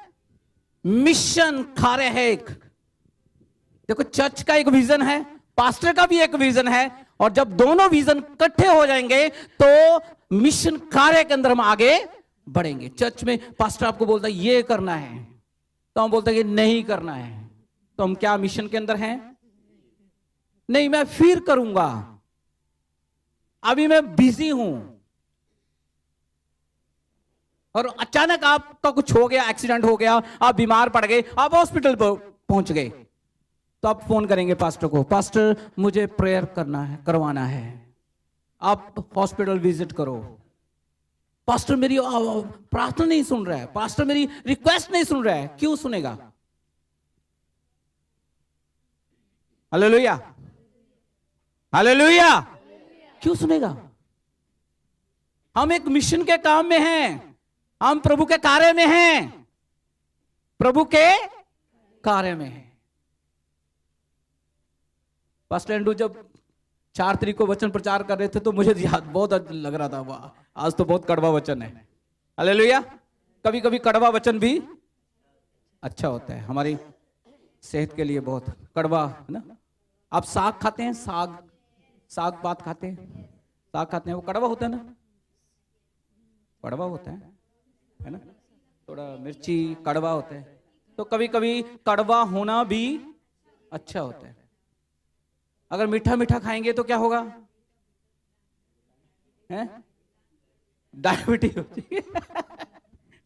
मिशन कार्य है एक। देखो, चर्च का एक विजन है, पास्टर का भी एक विजन है, और जब दोनों विजन इकट्ठे हो जाएंगे तो मिशन कार्य के अंदर हम आगे बढ़ेंगे। चर्च में पास्टर आपको बोलता है ये करना है, तो हम बोलते हैं कि नहीं करना है, तो हम क्या मिशन के अंदर हैं? नहीं, मैं फिर करूंगा, अभी मैं बिजी हूं। और अचानक आपका कुछ हो गया, एक्सीडेंट हो गया, आप बीमार पड़ गए, आप हॉस्पिटल पहुंच गए, तो आप फोन करेंगे पास्टर को, पास्टर मुझे प्रेयर करना है, करवाना है, आप हॉस्पिटल विजिट करो। पास्टर मेरी प्रार्थना नहीं सुन रहा है, पास्टर मेरी रिक्वेस्ट नहीं सुन रहा है। क्यों सुनेगा? Hallelujah, hallelujah. क्यों सुनेगा? हम एक मिशन के काम में हैं, हम प्रभु के कार्य में हैं, प्रभु के कार्य में हैं। पास्टर एंड्रू जब 4 तारीख को वचन प्रचार कर रहे थे तो मुझे याद बहुत लग रहा था, वाह आज तो बहुत कड़वा वचन है। हालेलुया। कभी कभी कड़वा वचन भी अच्छा होता है, हमारी सेहत के लिए बहुत कड़वा है ना। आप साग खाते हैं, साग बात खाते हैं, साग खाते हैं, वो कड़वा होता है ना, कड़वा होता है ना, थोड़ा मिर्ची कड़वा होता है। तो कभी कभी कड़वा होना भी अच्छा होता है। अगर मीठा मीठा खाएंगे तो क्या होगा? डायबिटीज हो जाएगी।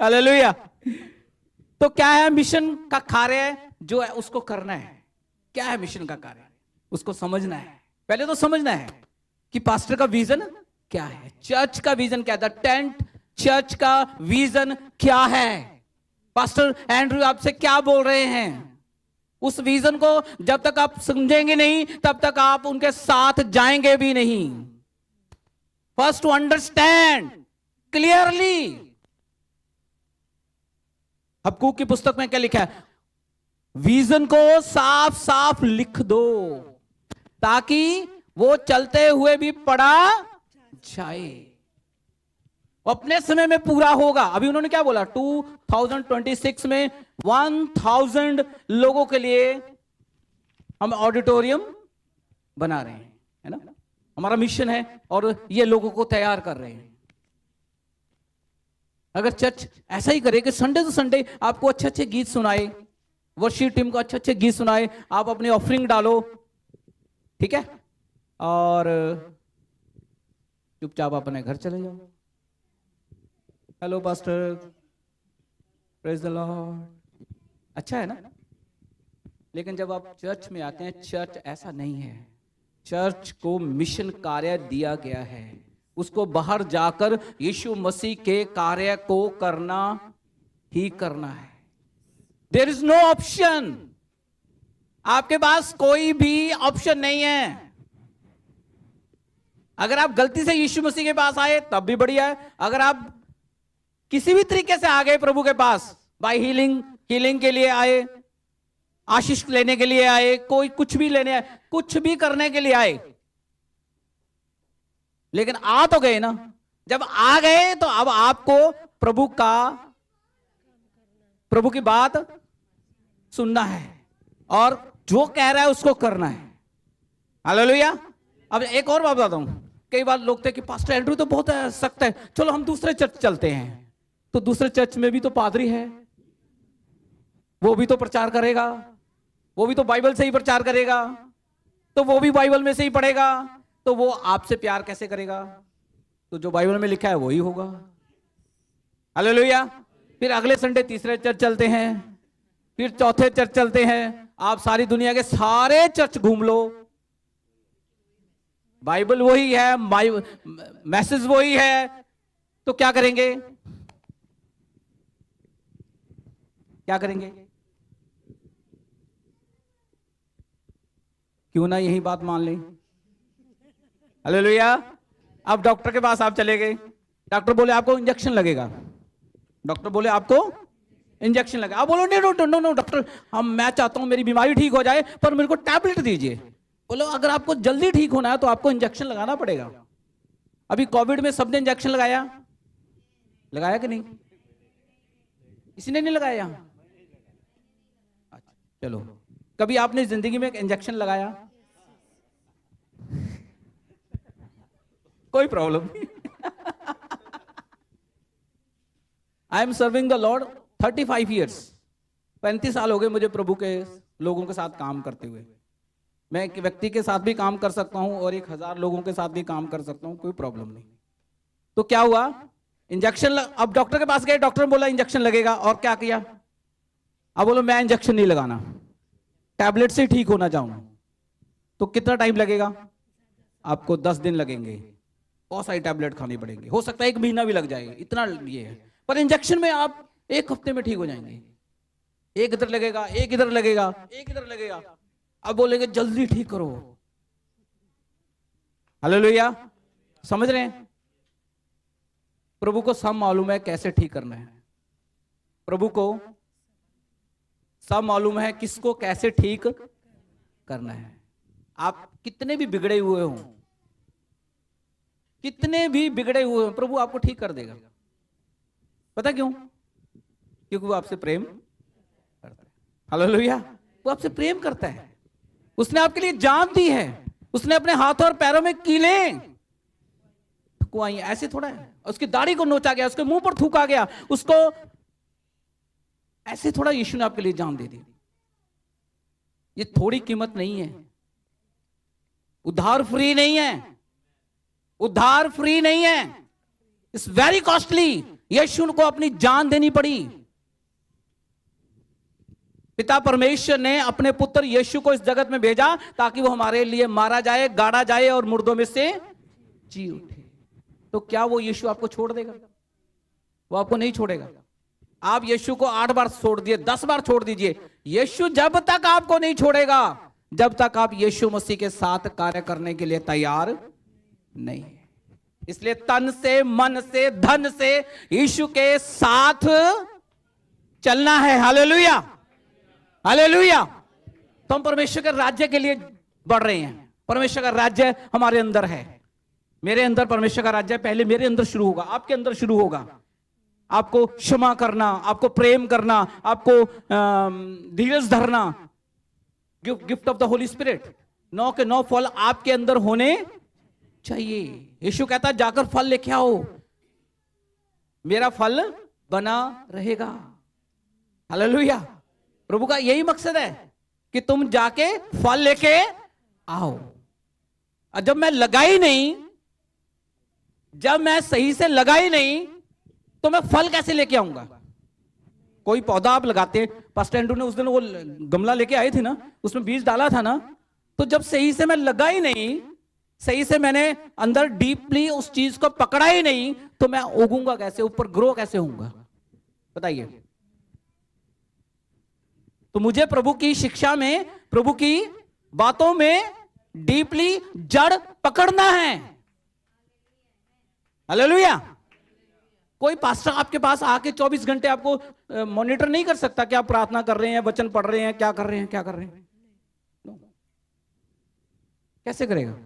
हालेलुया। तो क्या है मिशन का कार्य जो है उसको करना है। क्या है मिशन का कार्य? उसको समझना है। पहले तो समझना है कि पास्टर का विजन क्या है, चर्च का विजन क्या था, टेंट चर्च का विजन क्या है। पास्टर एंड्रू आपसे क्या बोल रहे हैं, उस विजन को जब तक आप समझेंगे नहीं तब तक आप उनके साथ जाएंगे भी नहीं। First to understand clearly. Habakkuk की पुस्तक में क्या लिखा है? विजन को साफ साफ लिख दो ताकि वो चलते हुए भी पढ़ा जाए, अपने समय में पूरा होगा। अभी उन्होंने क्या बोला? 2026 में 1000 लोगों के लिए हम ऑडिटोरियम बना रहे हैं, है ना, हमारा मिशन है, और ये लोगों को तैयार कर रहे हैं। अगर चर्च ऐसा ही करे कि संडे टू संडे आपको अच्छे अच्छे गीत सुनाए, वर्शिप टीम को अच्छे अच्छे गीत सुनाए, आप अपनी ऑफरिंग डालो, ठीक है, और चुपचाप अपने घर चले जाओ। Hello pastor, praise the Lord, अच्छा है ना। लेकिन जब आप चर्च में आते हैं, चर्च ऐसा नहीं है। चर्च को मिशन कार्य दिया गया है, उसको बाहर जाकर यीशु मसीह के कार्य को करना ही करना है। There is no option. आपके पास कोई भी ऑप्शन नहीं है। अगर आप गलती से यीशु मसीह के पास आए तब भी बढ़िया है। अगर आप किसी भी तरीके से आ गए प्रभु के पास, बाय हीलिंग के लिए आए, आशीष लेने के लिए आए, कोई कुछ भी लेने आए, कुछ भी करने के लिए आए, लेकिन आ तो गए ना। जब आ गए तो अब आपको प्रभु की बात सुनना है और जो कह रहा है उसको करना है। हालेलुया। अब एक और बात बताता हूं, कई बार लोग थे कि पास्टर एंड्रू तो बहुत सख्त है, चलो हम दूसरे चर्च चलते हैं। तो दूसरे चर्च में भी तो पादरी है, वो भी तो प्रचार करेगा, वो भी तो बाइबल से ही प्रचार करेगा, तो वो भी बाइबल में से ही पढ़ेगा, तो वो आपसे प्यार कैसे करेगा? तो जो बाइबल में लिखा है वही होगा। हालेलुया। फिर अगले संडे तीसरे चर्च चलते हैं, फिर चौथे चर्च चलते हैं। आप सारी दुनिया के सारे चर्च घूम लो, बाइबल वही है, मैसेज वही है, तो क्या करेंगे? क्या करेंगे? क्यों ना यही बात मान लें। हालेलुया। अब डॉक्टर के पास आप चले गए, डॉक्टर बोले आपको इंजेक्शन लगेगा, डॉक्टर बोले आपको इंजेक्शन लगेगा। आप बोलो नो नो डॉक्टर, मैं चाहता हूं मेरी बीमारी ठीक हो जाए पर मेरे को टैबलेट दीजिए। बोलो अगर आपको जल्दी ठीक होना है तो आपको इंजेक्शन लगाना पड़ेगा। अभी कोविड में सबने इंजेक्शन लगाया कि नहीं? किसी ने नहीं लगाया? अच्छा चलो, कभी आपने जिंदगी में एक इंजेक्शन लगाया? कोई प्रॉब्लम नहीं। I am serving the Lord 35 years. 35 साल हो गए मुझे प्रभु के लोगों के साथ काम करते हुए। मैं एक व्यक्ति के साथ भी काम कर सकता हूं और 1000 लोगों के साथ भी काम कर सकता हूं, कोई प्रॉब्लम नहीं। तो क्या हुआ, इंजेक्शन अब डॉक्टर के पास गए, डॉक्टर ने बोला इंजेक्शन लगेगा, और क्या किया? अब बोलो मैं इंजेक्शन नहीं लगाना, टैबलेट से ठीक होना चाहूंगा। तो कितना टाइम लगेगा? आपको 10 दिन लगेंगे, बहुत सारी टैबलेट खानी पड़ेगी, हो सकता है 1 महीना भी लग जाए, इतना ये है। पर इंजेक्शन में आप 1 हफ्ते में ठीक हो जाएंगे। एक इधर लगेगा, एक इधर लगेगा, एक इधर लगेगा। अब बोलेंगे जल्दी ठीक करो। हालेलुया, समझ रहे हैं? प्रभु को सब मालूम है कैसे ठीक करना है। प्रभु को सब मालूम है किसको कैसे ठीक करना है। आप कितने भी बिगड़े हुए हो, कितने भी बिगड़े हुए हो, प्रभु आपको ठीक कर देगा। पता क्यों? क्योंकि वो आपसे प्रेम करता है। हालेलुया, वो आपसे प्रेम करता है। उसने आपके लिए जान दी है। उसने अपने हाथों और पैरों में कीले ठुकवाई। ऐसे थोड़ा है, उसकी दाढ़ी को नोचा गया, उसके मुंह पर थूका गया, उसको ऐसे थोड़ा यीशु ने आपके लिए जान दे दी। ये थोड़ी कीमत नहीं है। उधार फ्री नहीं है, उधार फ्री नहीं है, इट्स वेरी कॉस्टली। यीशु को अपनी जान देनी पड़ी। पिता परमेश्वर ने अपने पुत्र यीशु को इस जगत में भेजा ताकि वो हमारे लिए मारा जाए, गाड़ा जाए और मुर्दों में से जी उठे। तो क्या वो यीशु आपको छोड़ देगा? वो आपको नहीं छोड़ेगा। आप यीशु को 8 बार छोड़ दिए, 10 बार छोड़ दीजिए, यीशु जब तक आपको नहीं छोड़ेगा जब तक आप यीशु मसीह के साथ कार्य करने के लिए तैयार नहीं है। इसलिए तन से, मन से, धन से यीशु के साथ चलना है। Hallelujah, hallelujah. तो हम परमेश्वर के राज्य के लिए बढ़ रहे हैं। परमेश्वर का राज्य हमारे अंदर है। मेरे अंदर परमेश्वर का राज्य पहले मेरे अंदर शुरू होगा, आपके अंदर शुरू होगा। आपको क्षमा करना, आपको प्रेम करना, आपको धीरज धरना, gift of the Holi spirit, 9 के 9 फल आपके अंदर होने चाहिए। यीशु कहता है जाकर फल लेके आओ, मेरा फल बना रहेगा। हालेलुया। प्रभु का यही मकसद है कि तुम जाके फल लेके आओ। और जब मैं लगाई नहीं, जब मैं सही से लगाई नहीं, तो मैं फल कैसे लेके आऊंगा? कोई पौधा आप लगाते हैं, पास्टर एंड्रू ने उस दिन वो गमला लेके आए थे ना, उसमें बीज डाला था ना, तो जब सही से मैं लगाई नहीं, सही से मैंने अंदर डीपली उस चीज को पकड़ा ही नहीं, तो मैं उगूंगा कैसे, ऊपर ग्रो कैसे होऊंगा? बताइए। तो मुझे प्रभु की शिक्षा में, प्रभु की बातों में डीपली जड़ पकड़ना है। हालेलुया। कोई पास्टर आपके पास आके 24 घंटे आपको मॉनिटर नहीं कर सकता कि आप प्रार्थना कर रहे हैं, वचन पढ़ रहे हैं, क्या कर रहे हैं, क्या कर रहे हैं। कैसे करेगा?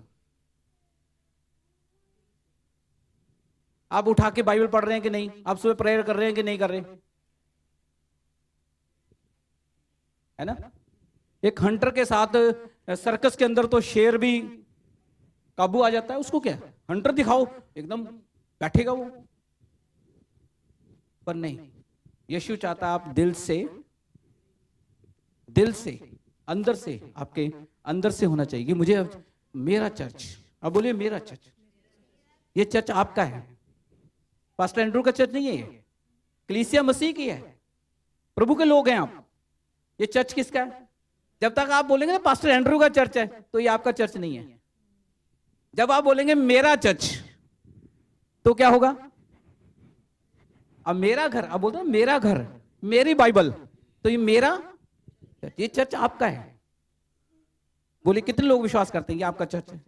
आप उठा के बाइबल पढ़ रहे हैं कि नहीं? आप सुबह प्रेयर कर रहे हैं कि नहीं कर रहे? है ना? एक हंटर के साथ सर्कस के अंदर तो शेर भी काबू आ जाता है। उसको क्या, हंटर दिखाओ, एकदम बैठेगा वो। पर नहीं, यीशु चाहता आप दिल से, दिल से, अंदर से, आपके अंदर से होना चाहिए। मुझे मेरा चर्च, अब बोलिए मेरा चर्च, ये चर्च आपका है, पास्टर एंड्रू का चर्च नहीं है, ये कलीसिया मसीह की है, प्रभु के लोग हैं आप। ये चर्च किसका है? जब तक आप बोलेंगे ना पास्टर एंड्रू का चर्च है, तो ये आपका चर्च नहीं है। जब आप बोलेंगे मेरा चर्च, तो क्या होगा? अब मेरा घर, अब बोलते हैं मेरा घर, मेरी बाइबल, तो ये मेरा, ये चर्च आपका है। बोले कितने लोग विश्वास करते हैं कि आपका चर्च है?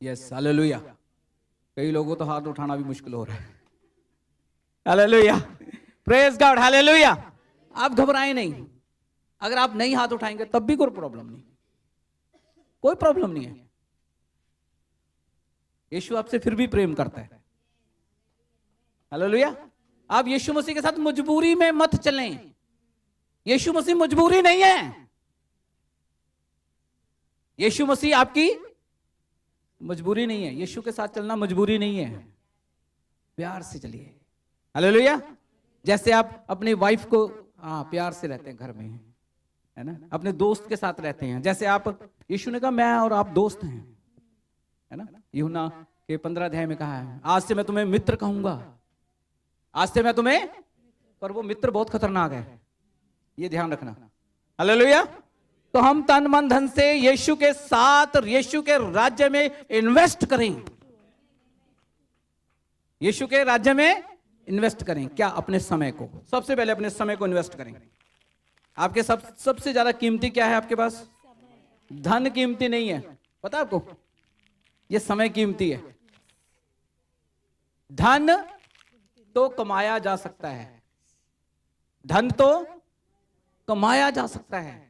Yes, hallelujah. कई लोगों तो हाथ उठाना भी मुश्किल हो रहा है। Hallelujah, praise God, hallelujah. आप घबराएं नहीं। अगर आप नहीं हाथ उठाएंगे तब भी कोई प्रॉब्लम नहीं, कोई प्रॉब्लम नहीं है। यीशु आपसे फिर भी प्रेम करता है। हालेलुया। आप यीशु मसीह के साथ मजबूरी में मत चलें। यीशु मसीह मजबूरी नहीं है। यीशु मसीह आपकी मजबूरी नहीं है। यीशु के साथ चलना मजबूरी नहीं है, प्यार से चलिए। हालेलुया। जैसे आप अपनी वाइफ को प्यार से रहते हैं घर में, है ना, अपने दोस्त के साथ रहते हैं। जैसे आप, यीशु ने कहा मैं और आप दोस्त हैं, है ना। यूहन्ना के 15 अध्याय में कहा है, आज से मैं तुम्हें मित्र कहूंगा, आज से मैं तुम्हें, पर वो मित्र बहुत खतरनाक है, ये ध्यान रखना। हालेलुया। तो हम तन मन धन से यीशु के साथ, यीशु के राज्य में इन्वेस्ट करें। यीशु के राज्य में इन्वेस्ट करें। क्या? अपने समय को, सबसे पहले अपने समय को इन्वेस्ट करें। आपके सबसे ज्यादा कीमती क्या है आपके पास? धन कीमती नहीं है, पता है आपको? ये समय कीमती है। धन तो कमाया जा सकता है, धन तो कमाया जा सकता है,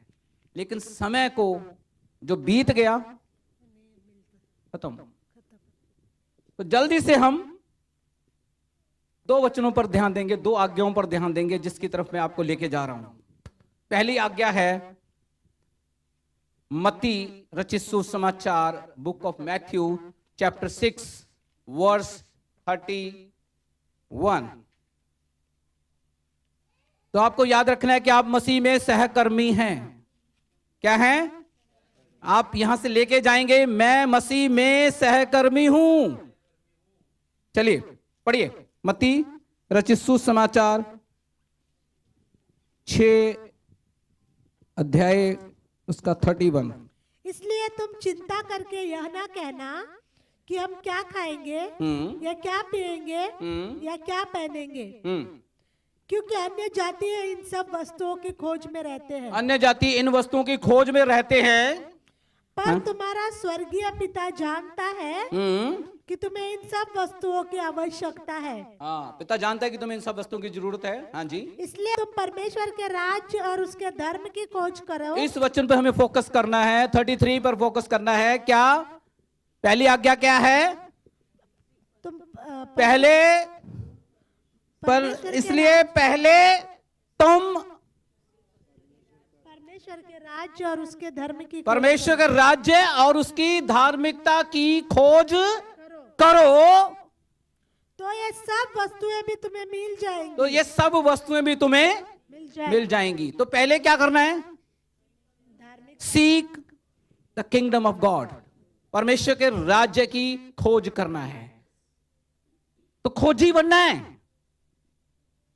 लेकिन समय को जो बीत गया खत्म। तो जल्दी से हम 2 वचनों पर ध्यान देंगे, 2 आज्ञाओं पर ध्यान देंगे, जिसकी तरफ मैं आपको लेके जा रहा हूं। पहली आज्ञा है मत्ती रचित सुसमाचार, book of Matthew chapter 6 verse 31। तो आपको याद रखना है कि आप मसीह में सहकर्मी हैं। क्या हैं? आप यहां से लेके जाएंगे, मैं मसीह में सहकर्मी हूं। चलिए पढ़िए, मत्ती रचित सुसमाचार 6 अध्याय उसका 31। इसलिए तुम चिंता करके यह ना कहना कि हम क्या खाएंगे या क्या पिएंगे या क्या पहनेंगे, क्योंकि अन्य जाति इन सब वस्तुओं की खोज में रहते हैं। अन्य जाति इन वस्तुओं की खोज में रहते हैं, पर तुम्हारा स्वर्गीय पिता जानता है कि तुम्हें इन सब वस्तुओं की आवश्यकता है। हाँ, पिता जानता है कि तुम्हें इन सब वस्तुओं की जरूरत है। हाँ जी। इसलिए तुम परमेश्वर के राज्य और उसके धर्म की खोज करो। इस वचन पे हमें फोकस करना है, 33 पर फोकस करना है। क्या पहली आज्ञा क्या है? तुम पहले पर, इसलिए पहले तुम परमेश्वर के राज्य और उसके धर्म की, परमेश्वर के राज्य और उसकी धार्मिकता की खोज करो, तो ये सब वस्तुएं भी तुम्हें मिल जाएंगी। तो ये सब वस्तुएं भी तुम्हें मिल जाएंगी। तो पहले क्या करना है? Seek the kingdom of God, परमेश्वर के राज्य की खोज करना है। तो खोजी बनना है,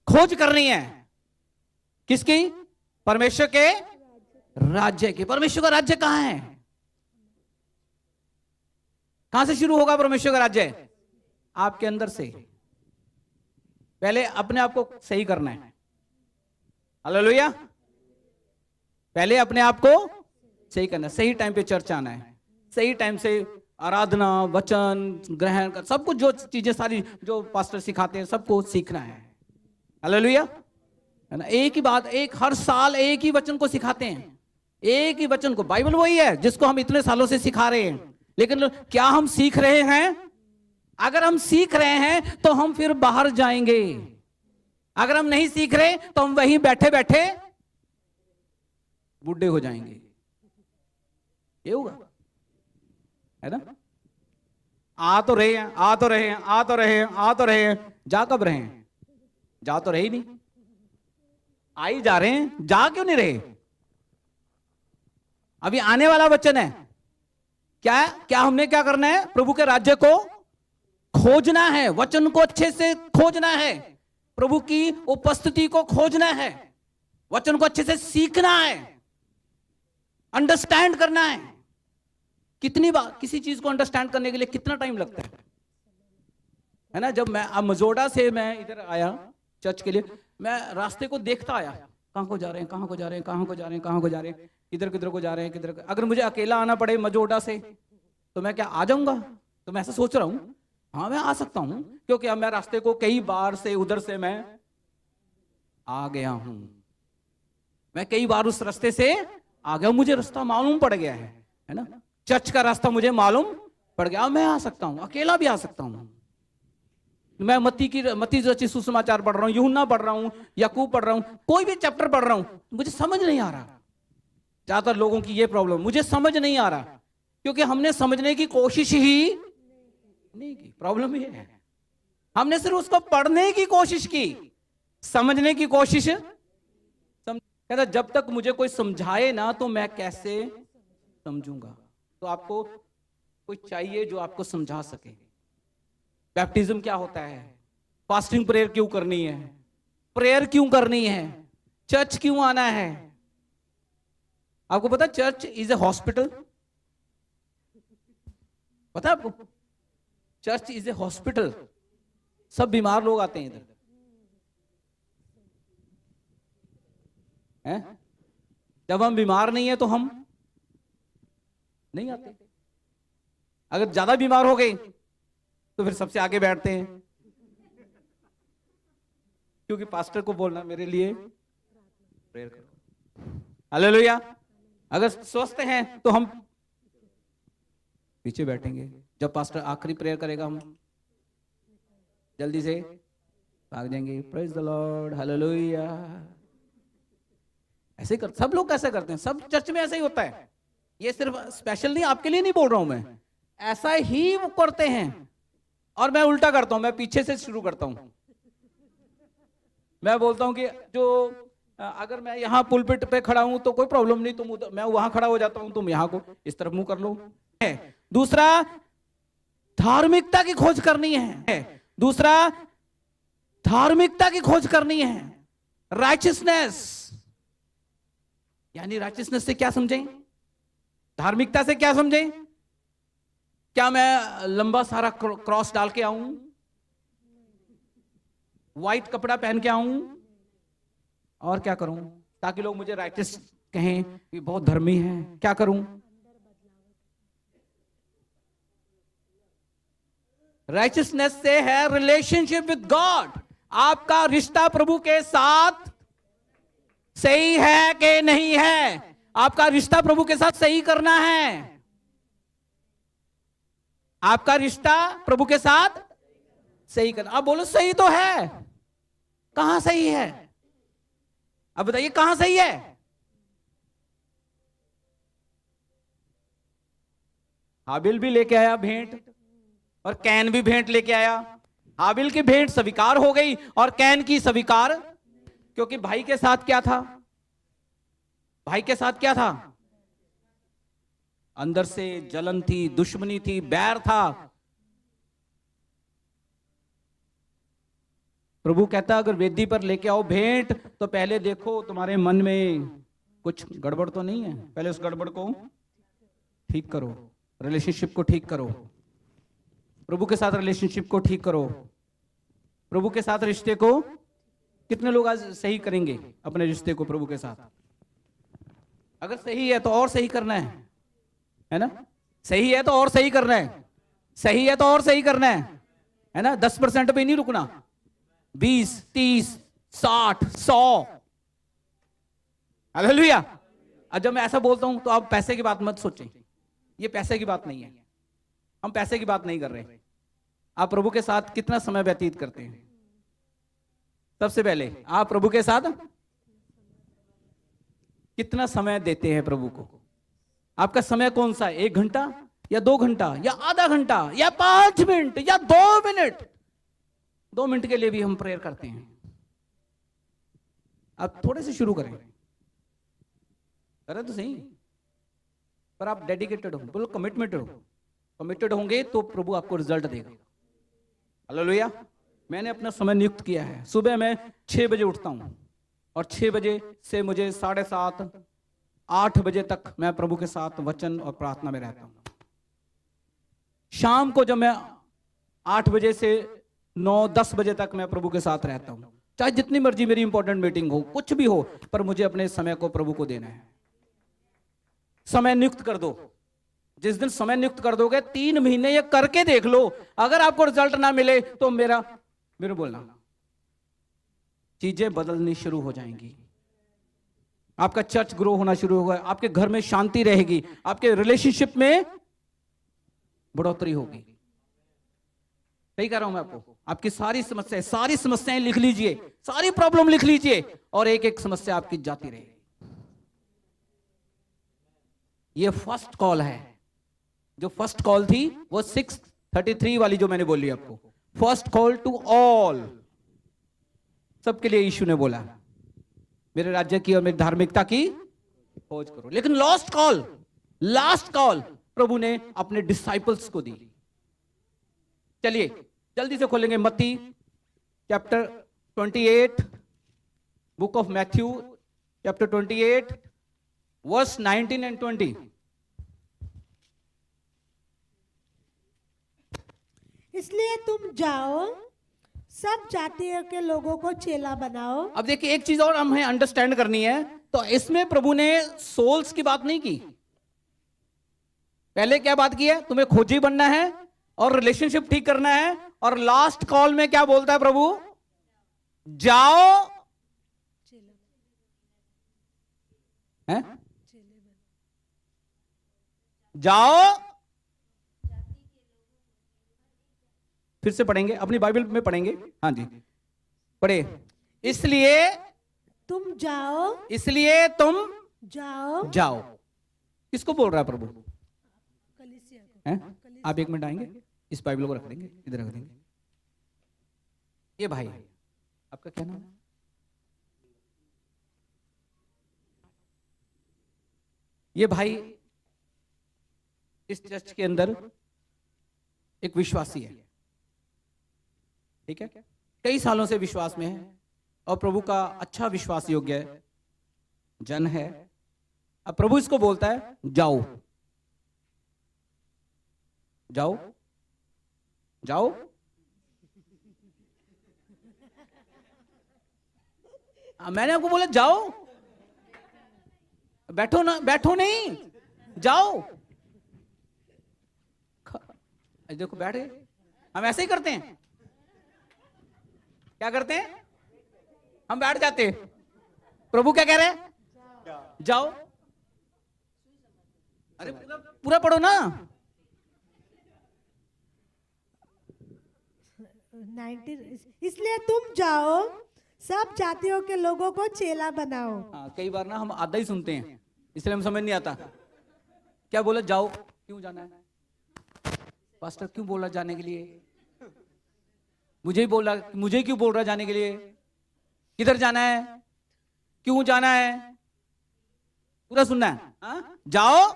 खोज करनी है। किसकी? परमेश्वर के राज्य की। परमेश्वर का राज्य कहां है? कहां से शुरू होगा परमेश्वर का राज्य? आपके अंदर से। पहले अपने आप को सही करना है। हालेलुया। पहले अपने आप को सही करना है, सही टाइम पे चर्च आना है, सही टाइम से आराधना, वचन ग्रहण कर, सब कुछ जो चीजें सारी जो पास्टर सिखाते हैं सबको सीखना है। हालेलुया, है ना। एक ही बात, एक हर साल एक ही वचन को सिखाते हैं, एक ही वचन को। बाइबल वही है जिसको हम इतने सालों से सिखा रहे हैं, लेकिन क्या हम सीख रहे हैं? अगर हम सीख रहे हैं तो हम फिर बाहर जाएंगे। अगर हम नहीं सीख रहे तो हम वहीं बैठे बैठे बूढ़े हो जाएंगे। ये होगा, है ना। आ तो रहे हैं, आ तो रहे हैं, आ तो रहे हैं, आ तो रहे हैं, जा कब रहे हैं? जा तो रहे ही नहीं। आ ही जा रहे हैं, जा क्यों नहीं रहे? अभी आने वाला वचन है। क्या क्या हमने क्या करना है? प्रभु के राज्य को खोजना है, वचन को अच्छे से खोजना है, प्रभु की उपस्थिति को खोजना है, वचन को अच्छे से सीखना है, अंडरस्टैंड करना है। कितनी बार किसी चीज को अंडरस्टैंड करने के लिए कितना टाइम लगता है ना। जब मैं मजोड़ा से मैं इधर आया चर्च के लिए, मैं रास्ते को देखता आया, कहां को जा रहे हैं, कहां को जा रहे हैं, कहां को जा रहे हैं, कहां को जा रहे हैं, किधर किधर को जा रहे हैं, किधर। अगर मुझे अकेला आना पड़े मजोड़ा से तो मैं क्या आ जाऊंगा? तो मैं ऐसा सोच रहा हूं, हाँ मैं आ सकता हूं, क्योंकि अब मैं रास्ते को कई बार से उधर से मैं आ गया हूं, मैं कई बार उस रास्ते से आ गया, मुझे रास्ता मालूम पड़ गया है ना। चर्च का रास्ता मुझे मालूम पड़ गया, मैं आ सकता हूं, अकेला भी आ सकता हूं। मैं मत्ती रचित सुसमाचार पढ़ रहा हूं, यूहन्ना पढ़ रहा हूं, याकूब पढ़ रहा हूं, कोई भी चैप्टर पढ़ रहा हूं, मुझे समझ नहीं आ रहा। ज्यादातर लोगों की ये प्रॉब्लम, मुझे समझ नहीं आ रहा, क्योंकि हमने समझने की कोशिश ही नहीं की। प्रॉब्लम ये है, हमने सिर्फ उसको पढ़ने की कोशिश की, समझने की कोशिश कहता जब तक मुझे कोई समझाए ना तो मैं कैसे समझूंगा। तो आपको कोई चाहिए जो आपको समझा सके। बैप्टिज्म क्या होता है, फास्टिंग प्रेयर क्यों करनी है, प्रेयर क्यों करनी है, चर्च क्यों आना है। आपको पता चर्च इज ए हॉस्पिटल, पता है आपको, चर्च इज ए हॉस्पिटल। सब बीमार लोग आते हैं इधर, हैं? जब हम बीमार नहीं है तो हम नहीं आते। अगर ज्यादा बीमार हो गए तो फिर सबसे आगे बैठते हैं, क्योंकि पास्टर को बोलना मेरे लिए प्रेयर करो। हालेलुया। अगर स्वस्थ हैं तो हम पीछे बैठेंगे, जब पास्टर आखिरी प्रेयर करेगा हम जल्दी से भाग जाएंगे। Praise the Lord, hallelujah. ऐसे कर, सब लोग कैसे करते हैं, सब चर्च में ऐसा ही होता है। ये सिर्फ स्पेशल नहीं, आपके लिए नहीं बोल रहा हूं मैं, ऐसा ही वो करते हैं। और मैं उल्टा करता हूं, मैं पीछे से शुरू करता हूं। मैं बोलता हूं कि जो अगर मैं यहां पुलपिट पे खड़ा हूं तो कोई प्रॉब्लम नहीं, तुम मैं वहां खड़ा हो जाता हूं, तुम यहां को इस तरफ मुंह कर लो। दूसरा, धार्मिकता की खोज करनी है। दूसरा, धार्मिकता की खोज करनी है, राइचियसनेस। यानी राइचियसनेस से क्या समझें, धार्मिकता से क्या समझें। क्या मैं लंबा सारा क्रॉस डाल के आऊं, व्हाइट कपड़ा पहन के आऊं, और क्या करूं ताकि लोग मुझे राइचियस कहें कि बहुत धर्मी है। क्या करूं, राइचियसनेस से है रिलेशनशिप विद गॉड। आपका रिश्ता प्रभु के साथ सही है कि नहीं है, आपका रिश्ता प्रभु के साथ सही करना है। आपका रिश्ता प्रभु के साथ सही करना। आप बोलो सही तो है, कहां सही है, अब बताइए कहां सही है। हाबिल भी लेके आया भेंट और कैन भी भेंट लेके आया। हाबिल की भेंट स्वीकार हो गई और कैन की स्वीकार, क्योंकि भाई के साथ क्या था, भाई के साथ क्या था, अंदर से जलन थी, दुश्मनी थी, बैर था। प्रभु कहता अगर वेदी पर लेके आओ भेंट तो पहले देखो तुम्हारे मन में कुछ गड़बड़ तो नहीं है, पहले उस गड़बड़ को ठीक करो, रिलेशनशिप को ठीक करो, प्रभु के साथ रिलेशनशिप को ठीक करो। प्रभु के साथ रिश्ते को कितने लोग आज सही करेंगे अपने रिश्ते को प्रभु के साथ। अगर सही है तो और सही करना है ना, सही है तो और सही करना है, सही है तो और सही करना है ना। 10% पे नहीं रुकना, 20, 30, 60, 100। हालेलुया। अब जब मैं ऐसा बोलता हूं तो आप पैसे की बात मत सोचें, ये पैसे की बात नहीं है, हम पैसे की बात नहीं कर रहे। आप प्रभु के साथ कितना समय व्यतीत करते हैं। सबसे पहले आप प्रभु के साथ कितना समय देते हैं प्रभु को। आपका समय कौन सा है, 1 घंटा या 2 घंटा या आधा घंटा या 5 मिनट या 2 मिनट। 2 मिनट के लिए भी हम प्रेयर करते हैं। आप थोड़े से शुरू करें तो सही, पर आप डेडिकेटेड हो, बोलो कमिटमेंट हो। कमिटेड होंगे तो प्रभु आपको रिजल्ट देगा। हालेलुया। मैंने अपना समय नियुक्त किया है। सुबह मैं 6 बजे उठता हूं और 6 बजे से मुझे 7:30, 8 बजे तक मैं प्रभु के साथ वचन और प्रार्थना में रहता हूं। शाम को जब मैं 8 बजे से 9, 10 बजे तक मैं प्रभु के साथ रहता हूं। चाहे जितनी मर्जी मेरी इंपॉर्टेंट मीटिंग हो, कुछ भी हो, पर मुझे अपने समय को प्रभु को देना है। समय नियुक्त कर दो। जिस दिन समय नियुक्त कर दोगे 3 महीने ये करके देख लो, अगर आपको रिजल्ट ना मिले तो मेरा बोलना, चीजें बदलनी शुरू हो जाएंगी। आपका चर्च ग्रो होना शुरू होगा, आपके घर में शांति रहेगी, आपके रिलेशनशिप में बढ़ोतरी होगी। सही कह रहा हूं मैं आपको? आपकी सारी समस्याएं लिख लीजिए, सारी प्रॉब्लम लिख लीजिए, और एक एक समस्या आपकी जाती रहेगी। ये फर्स्ट कॉल है। जो फर्स्ट कॉल थी वो 6:33 वाली जो मैंने बोली आपको, फर्स्ट कॉल टू ऑल, सबके लिए यीशु ने बोला मेरे राज्य की और मेरी धार्मिकता की खोज करो। लेकिन लास्ट कॉल प्रभु ने अपने डिसाइपल्स को दी। चलिए जल्दी से खोलेंगे मत्ती chapter 28, book of Matthew chapter 28 verse 19 and 20। इसलिए तुम जाओ, सब जातियों के लोगों को चेला बनाओ। अब देखिए एक चीज और हमें अंडरस्टैंड करनी है, तो इसमें प्रभु ने सोल्स की बात नहीं की। पहले क्या बात की है? तुम्हें खोजी बनना है और रिलेशनशिप ठीक करना है, और लास्ट कॉल में क्या बोलता है प्रभु? जाओ, है? जाओ, फिर से पढ़ेंगे, अपनी बाइबल में पढ़ेंगे। हाँ जी पढ़े। इसलिए तुम जाओ, इसलिए तुम जाओ। किसको बोल रहा है प्रभु? कलीसिया को। हैं? आप एक मिनट आएंगे, इस बाइबल को रख देंगे, इधर रख देंगे। ये भाई आपका क्या नाम है? ये भाई इस चर्च के अंदर एक विश्वासी है, ठीक है? कई सालों से विश्वास में है और प्रभु का अच्छा विश्वास योग्य जन है। अब प्रभु इसको बोलता है जाओ, जाओ, जाओ। मैंने आपको बोला जाओ, बैठो ना, बैठो नहीं, जाओ। देखो बैठ गए। हम ऐसे ही करते हैं, क्या करते हैं? हम बैठ जाते हैं। प्रभु क्या कह रहे हैं? जाओ। अरे पूरा पढ़ो ना। 19 इसलिए तुम जाओ, सब जातियों के लोगों को चेला बनाओ। हाँ, कई बार ना हम आधा ही सुनते हैं, इसलिए हम समझ नहीं आता। क्या बोला? जाओ। क्यों जाना है? पास्टर क्यों बोला जाने के लिए? मुझे क्यों बोल रहा जाने के लिए? किधर जाना है? क्यों जाना है? पूरा सुनना है। हाँ? जाओ,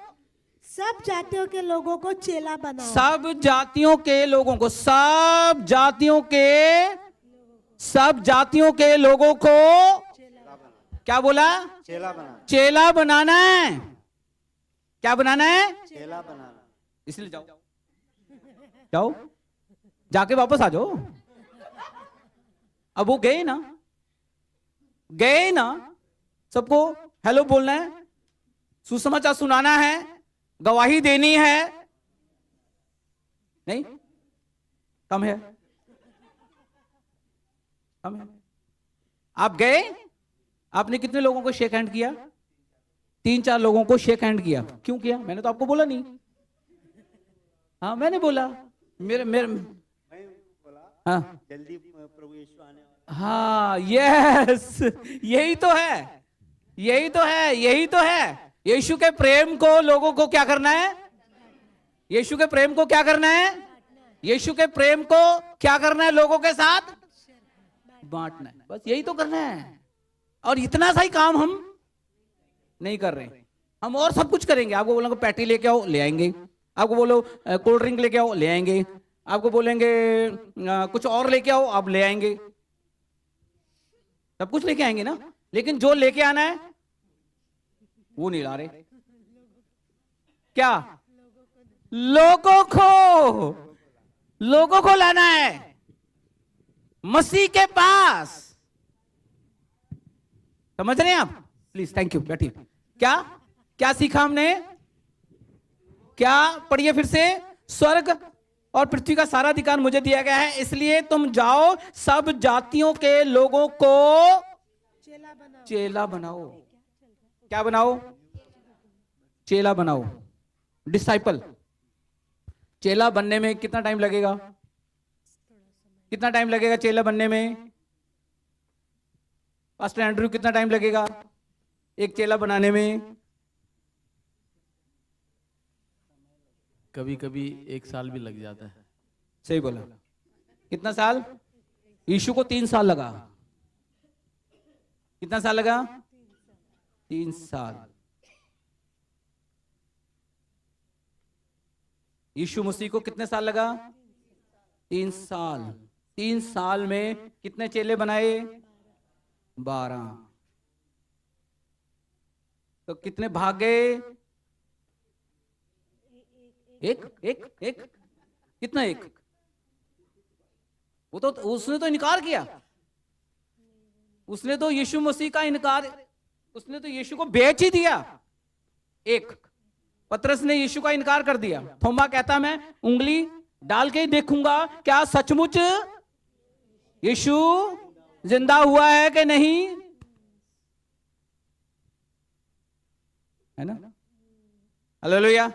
सब जातियों के लोगों को चेला बनाओ। सब जातियों के लोगों को, सब जातियों के लोगों को क्या बोला? चेला बनाना है। क्या बनाना है? चेला बनाना। इसलिए जाओ, जाओ, जाके वापस आ जाओ। अब वो गए ना, सबको हेलो बोलना है, सुसमाचार सुनाना है, गवाही देनी है। नहीं, कम है। आप गए, आपने कितने लोगों को शेक हैंड किया? 3-4 लोगों को शेक हैंड किया। क्यों किया? मैंने तो आपको बोला नहीं। हाँ मैंने बोला, मेरे हाँ जल्दी प्रभु यीशु आने वाला। हाँ यस, यही तो है। यीशु के प्रेम को लोगों को क्या करना है? यीशु के प्रेम को क्या करना है? यीशु के प्रेम को क्या करना है? लोगों के साथ बांटना है। बस यही तो करना है। और इतना सा ही काम हम नहीं कर रहे हैं। हम और सब कुछ करेंगे। आपको बोलेंगे पैटी लेके आओ, ले आएंगे। आपको बोलो कोल्ड ड्रिंक लेके आओ, ले आएंगे। आपको बोलेंगे कुछ और लेके आओ, आप ले आएंगे। सब कुछ लेके आएंगे ना, लेकिन जो लेके आना है वो नहीं ला रहे। क्या? लोगों को लाना है मसीह के पास। समझ रहे हैं आप? प्लीज, थैंक यू, बैठिए। क्या सीखा हमने? क्या? पढ़िए फिर से। स्वर्ग और पृथ्वी का सारा अधिकार मुझे दिया गया है, इसलिए तुम जाओ, सब जातियों के लोगों को चेला बनाओ। क्या बनाओ? चेला बनाओ, डिसाइपल। चेला बनने में कितना टाइम लगेगा? कितना टाइम लगेगा चेला बनने में? पास्टर एंड्रू, कितना टाइम लगेगा एक चेला बनाने में? कभी कभी 1 साल भी लग जाता है। सही बोला। कितना साल? यीशु को 3 साल लगा। कितना साल लगा? 3 साल। यीशु मसीह को कितने साल लगा? 3 साल। 3 साल में कितने चेले बनाए? 12। तो कितने भाग गए? एक एक एक कितना? एक। वो तो उसने तो इनकार किया। उसने तो यीशु मसीह का इनकार, उसने तो यीशु को बेच ही दिया। एक पतरस ने यीशु का इनकार कर दिया। थोमा कहता मैं उंगली डाल के ही देखूंगा क्या सचमुच यीशु जिंदा हुआ है कि नहीं, है ना? हालेलुया।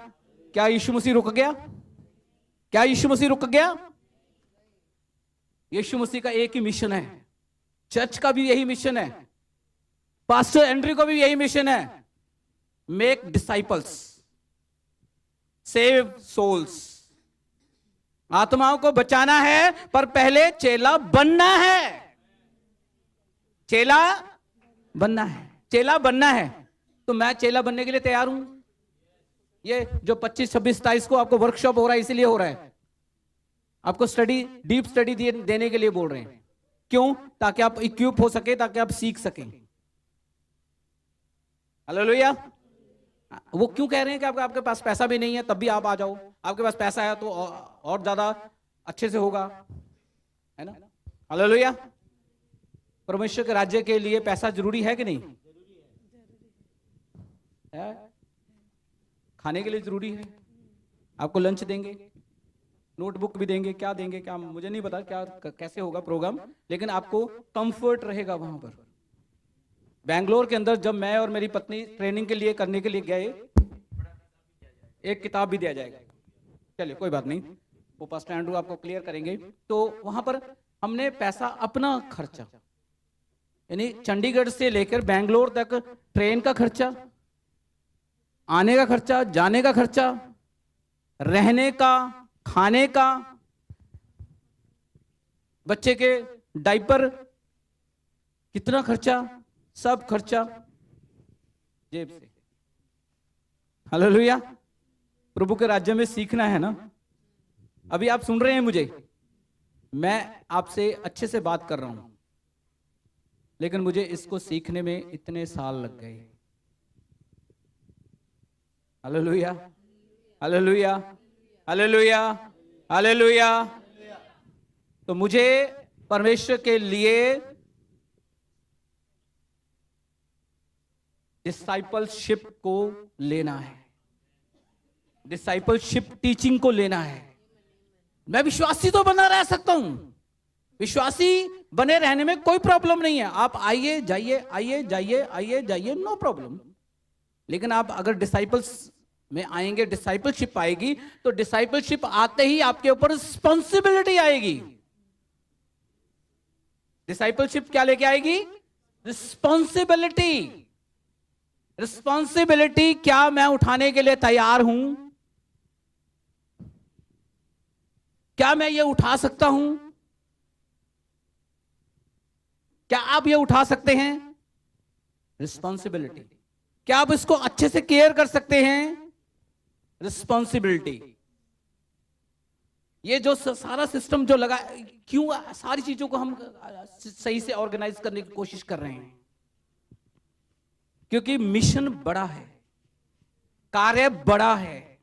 क्या यीशु मसीह रुक गया? क्या यीशु मसीह रुक गया? यीशु मसीह का एक ही मिशन है। चर्च का भी यही मिशन है। पास्टर एंड्रू का भी यही मिशन है। Make disciples, save souls. आत्माओं को बचाना है, पर पहले चेला बनना है। चेला बनना है। चेला बनना है। तो मैं चेला बनने के लिए तैयार हूं। ये जो 25, 26, 27 को आपको वर्कशॉप हो रहा है, इसीलिए हो रहा है। आपको स्टडी, डीप स्टडी देने के लिए बोल रहे हैं। क्यों? ताकि आप इक्विप हो सके, ताकि आप सीख सकें। हालेलुया। वो क्यों कह रहे हैं कि आपके पास पैसा भी नहीं है तब भी आप आ जाओ? आपके पास पैसा है तो और ज्यादा अच्छे से होगा, है ना? हालेलुया। परमेश्वर के राज्य के लिए पैसा जरूरी है कि नहीं है? खाने के लिए जरूरी है। आपको लंच देंगे, नोटबुक भी देंगे, क्या देंगे क्या मुझे नहीं पता क्या कैसे होगा प्रोग्राम, लेकिन आपको कंफर्ट रहेगा वहां पर। बेंगलोर के अंदर जब मैं और मेरी पत्नी ट्रेनिंग के लिए करने के लिए गए, एक किताब भी दिया जाएगा। चलिए कोई बात नहीं, वो पास्टर एंड्रू आपको क्लियर करेंगे। तो वहां पर हमने पैसा अपना खर्चा, यानी चंडीगढ़ से लेकर बेंगलोर तक ट्रेन का खर्चा, आने का खर्चा, जाने का खर्चा, रहने का, खाने का, बच्चे के डायपर, कितना खर्चा, सब खर्चा जेब से। हालेलुया। प्रभु के राज्य में सीखना है ना। अभी आप सुन रहे हैं मुझे, मैं आपसे अच्छे से बात कर रहा हूं, लेकिन मुझे इसको सीखने में इतने साल लग गए। Hallelujah, hallelujah, hallelujah, hallelujah. तो मुझे परमेश्वर के लिए डिसाइपलशिप को लेना है, डिसाइपलशिप टीचिंग को लेना है। मैं विश्वासी तो बना रह सकता हूं, विश्वासी बने रहने में कोई प्रॉब्लम नहीं है। आप आइए जाइए, आइए जाइए, आइए जाइए, नो प्रॉब्लम। लेकिन आप अगर डिसाइपल्स में आएंगे, डिसाइपलशिप आएगी, तो डिसाइपलशिप आते ही आपके ऊपर रिस्पॉन्सिबिलिटी आएगी। डिसाइपलशिप क्या लेके आएगी? रिस्पॉन्सिबिलिटी। रिस्पॉन्सिबिलिटी क्या मैं उठाने के लिए तैयार हूं? क्या मैं ये उठा सकता हूं? क्या आप ये उठा सकते हैं? रिस्पॉन्सिबिलिटी। क्या आप इसको अच्छे से केयर कर सकते हैं? रिस्पॉन्सिबिलिटी। ये जो सारा सिस्टम जो लगा, क्यों सारी चीजों को हम सही से ऑर्गेनाइज करने की कोशिश कर रहे हैं? क्योंकि मिशन बड़ा है, कार्य बड़ा है।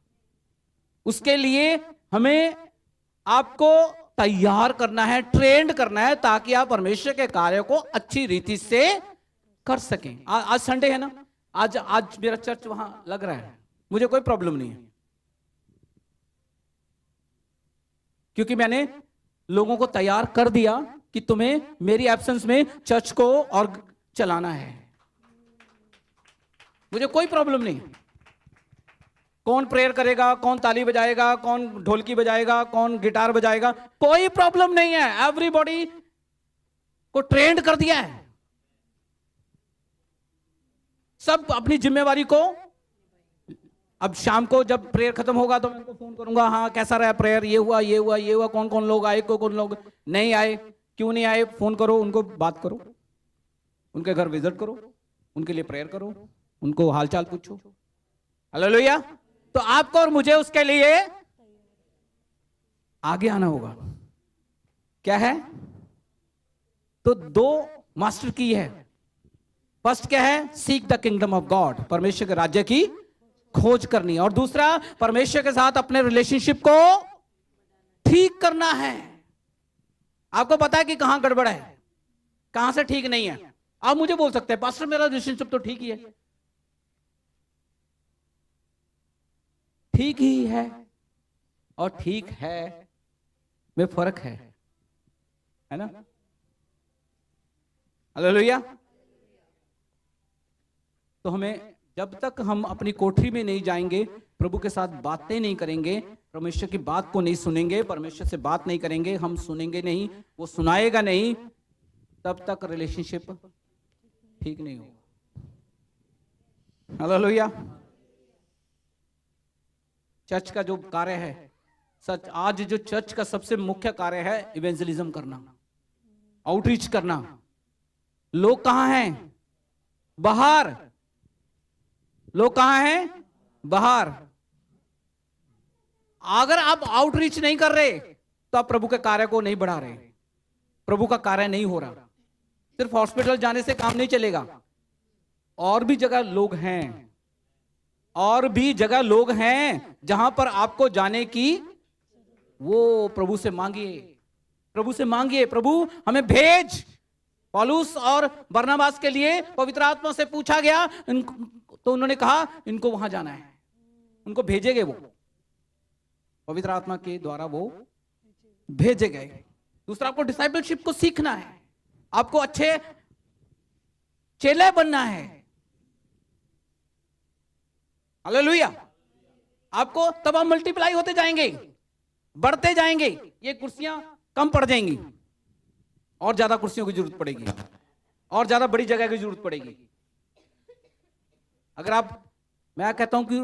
उसके लिए हमें आपको तैयार करना है, ट्रेंड करना है, ताकि आप परमेश्वर के कार्य को अच्छी रीति से कर सकें। आज संडे है ना, आज मेरा चर्च वहां लग रहा है, मुझे कोई प्रॉब्लम नहीं है, क्योंकि मैंने लोगों को तैयार कर दिया कि तुम्हें मेरी एब्सेंस में चर्च को और चलाना है। मुझे कोई प्रॉब्लम नहीं, कौन प्रेयर करेगा, कौन ताली बजाएगा, कौन ढोलकी बजाएगा, कौन गिटार बजाएगा, कोई प्रॉब्लम नहीं है। एवरीबॉडी को ट्रेंड कर दिया है। सब अपनी जिम्मेवारी को, अब शाम को जब प्रेयर खत्म होगा तो मैं उनको फोन करूंगा, हाँ कैसा रहा प्रेयर, ये हुआ ये हुआ ये हुआ, कौन कौन लोग आए, कौन लोग नहीं आए, क्यों नहीं आए, फोन करो उनको, बात करो, उनके घर विजिट करो, उनके लिए प्रेयर करो, उनको हालचाल पूछो। हालेलुया। तो आपको और मुझे उसके लिए आगे आना होगा। क्या है? तो दो मास्टर की है। फर्स्ट क्या है? Seek the kingdom of God, परमेश्वर के राज्य की खोज करनी, और दूसरा परमेश्वर के साथ अपने रिलेशनशिप को ठीक करना है। आपको पता है कि कहां गड़बड़ है, कहां से ठीक नहीं है। आप मुझे बोल सकते हैं पास्टर मेरा रिलेशनशिप तो ठीक ही है, ठीक ही है और ठीक है में फर्क है ना? हालेलुया। तो हमें जब तक हम अपनी कोठरी में नहीं जाएंगे, प्रभु के साथ बातें नहीं करेंगे, परमेश्वर की बात को नहीं सुनेंगे, परमेश्वर से बात नहीं करेंगे, हम सुनेंगे नहीं, वो सुनाएगा नहीं, तब तक रिलेशनशिप ठीक नहीं होगा। हालेलुया। चर्च का जो कार्य है, सच आज जो चर्च का सबसे मुख्य कार्य है इवेंजलिज्म करना, आउटरीच करना। लोग कहां हैं? बाहर। लोग कहां हैं? बाहर। अगर आप आउटरीच नहीं कर रहे तो आप प्रभु के कार्य को नहीं बढ़ा रहे, प्रभु का कार्य नहीं हो रहा। सिर्फ हॉस्पिटल जाने से काम नहीं चलेगा, और भी जगह लोग हैं, और भी जगह लोग हैं जहां पर आपको जाने की, वो प्रभु से मांगिए, प्रभु से मांगिए, प्रभु हमें भेज। पौलुस और बरनबास के लिए पवित्र आत्मा से पूछा गया, तो उन्होंने कहा इनको वहां जाना है, उनको भेजेगे, वो पवित्र आत्मा के द्वारा वो भेजे गए। दूसरा, आपको डिसाइपलशिप को सीखना है, आपको अच्छे चेले बनना है। हालेलुया। आपको तब आप मल्टीप्लाई होते जाएंगे, बढ़ते जाएंगे, ये कुर्सियां कम पड़ जाएंगी और ज्यादा कुर्सियों की जरूरत पड़ेगी, और ज्यादा बड़ी जगह की जरूरत पड़ेगी। अगर आप, मैं कहता हूं कि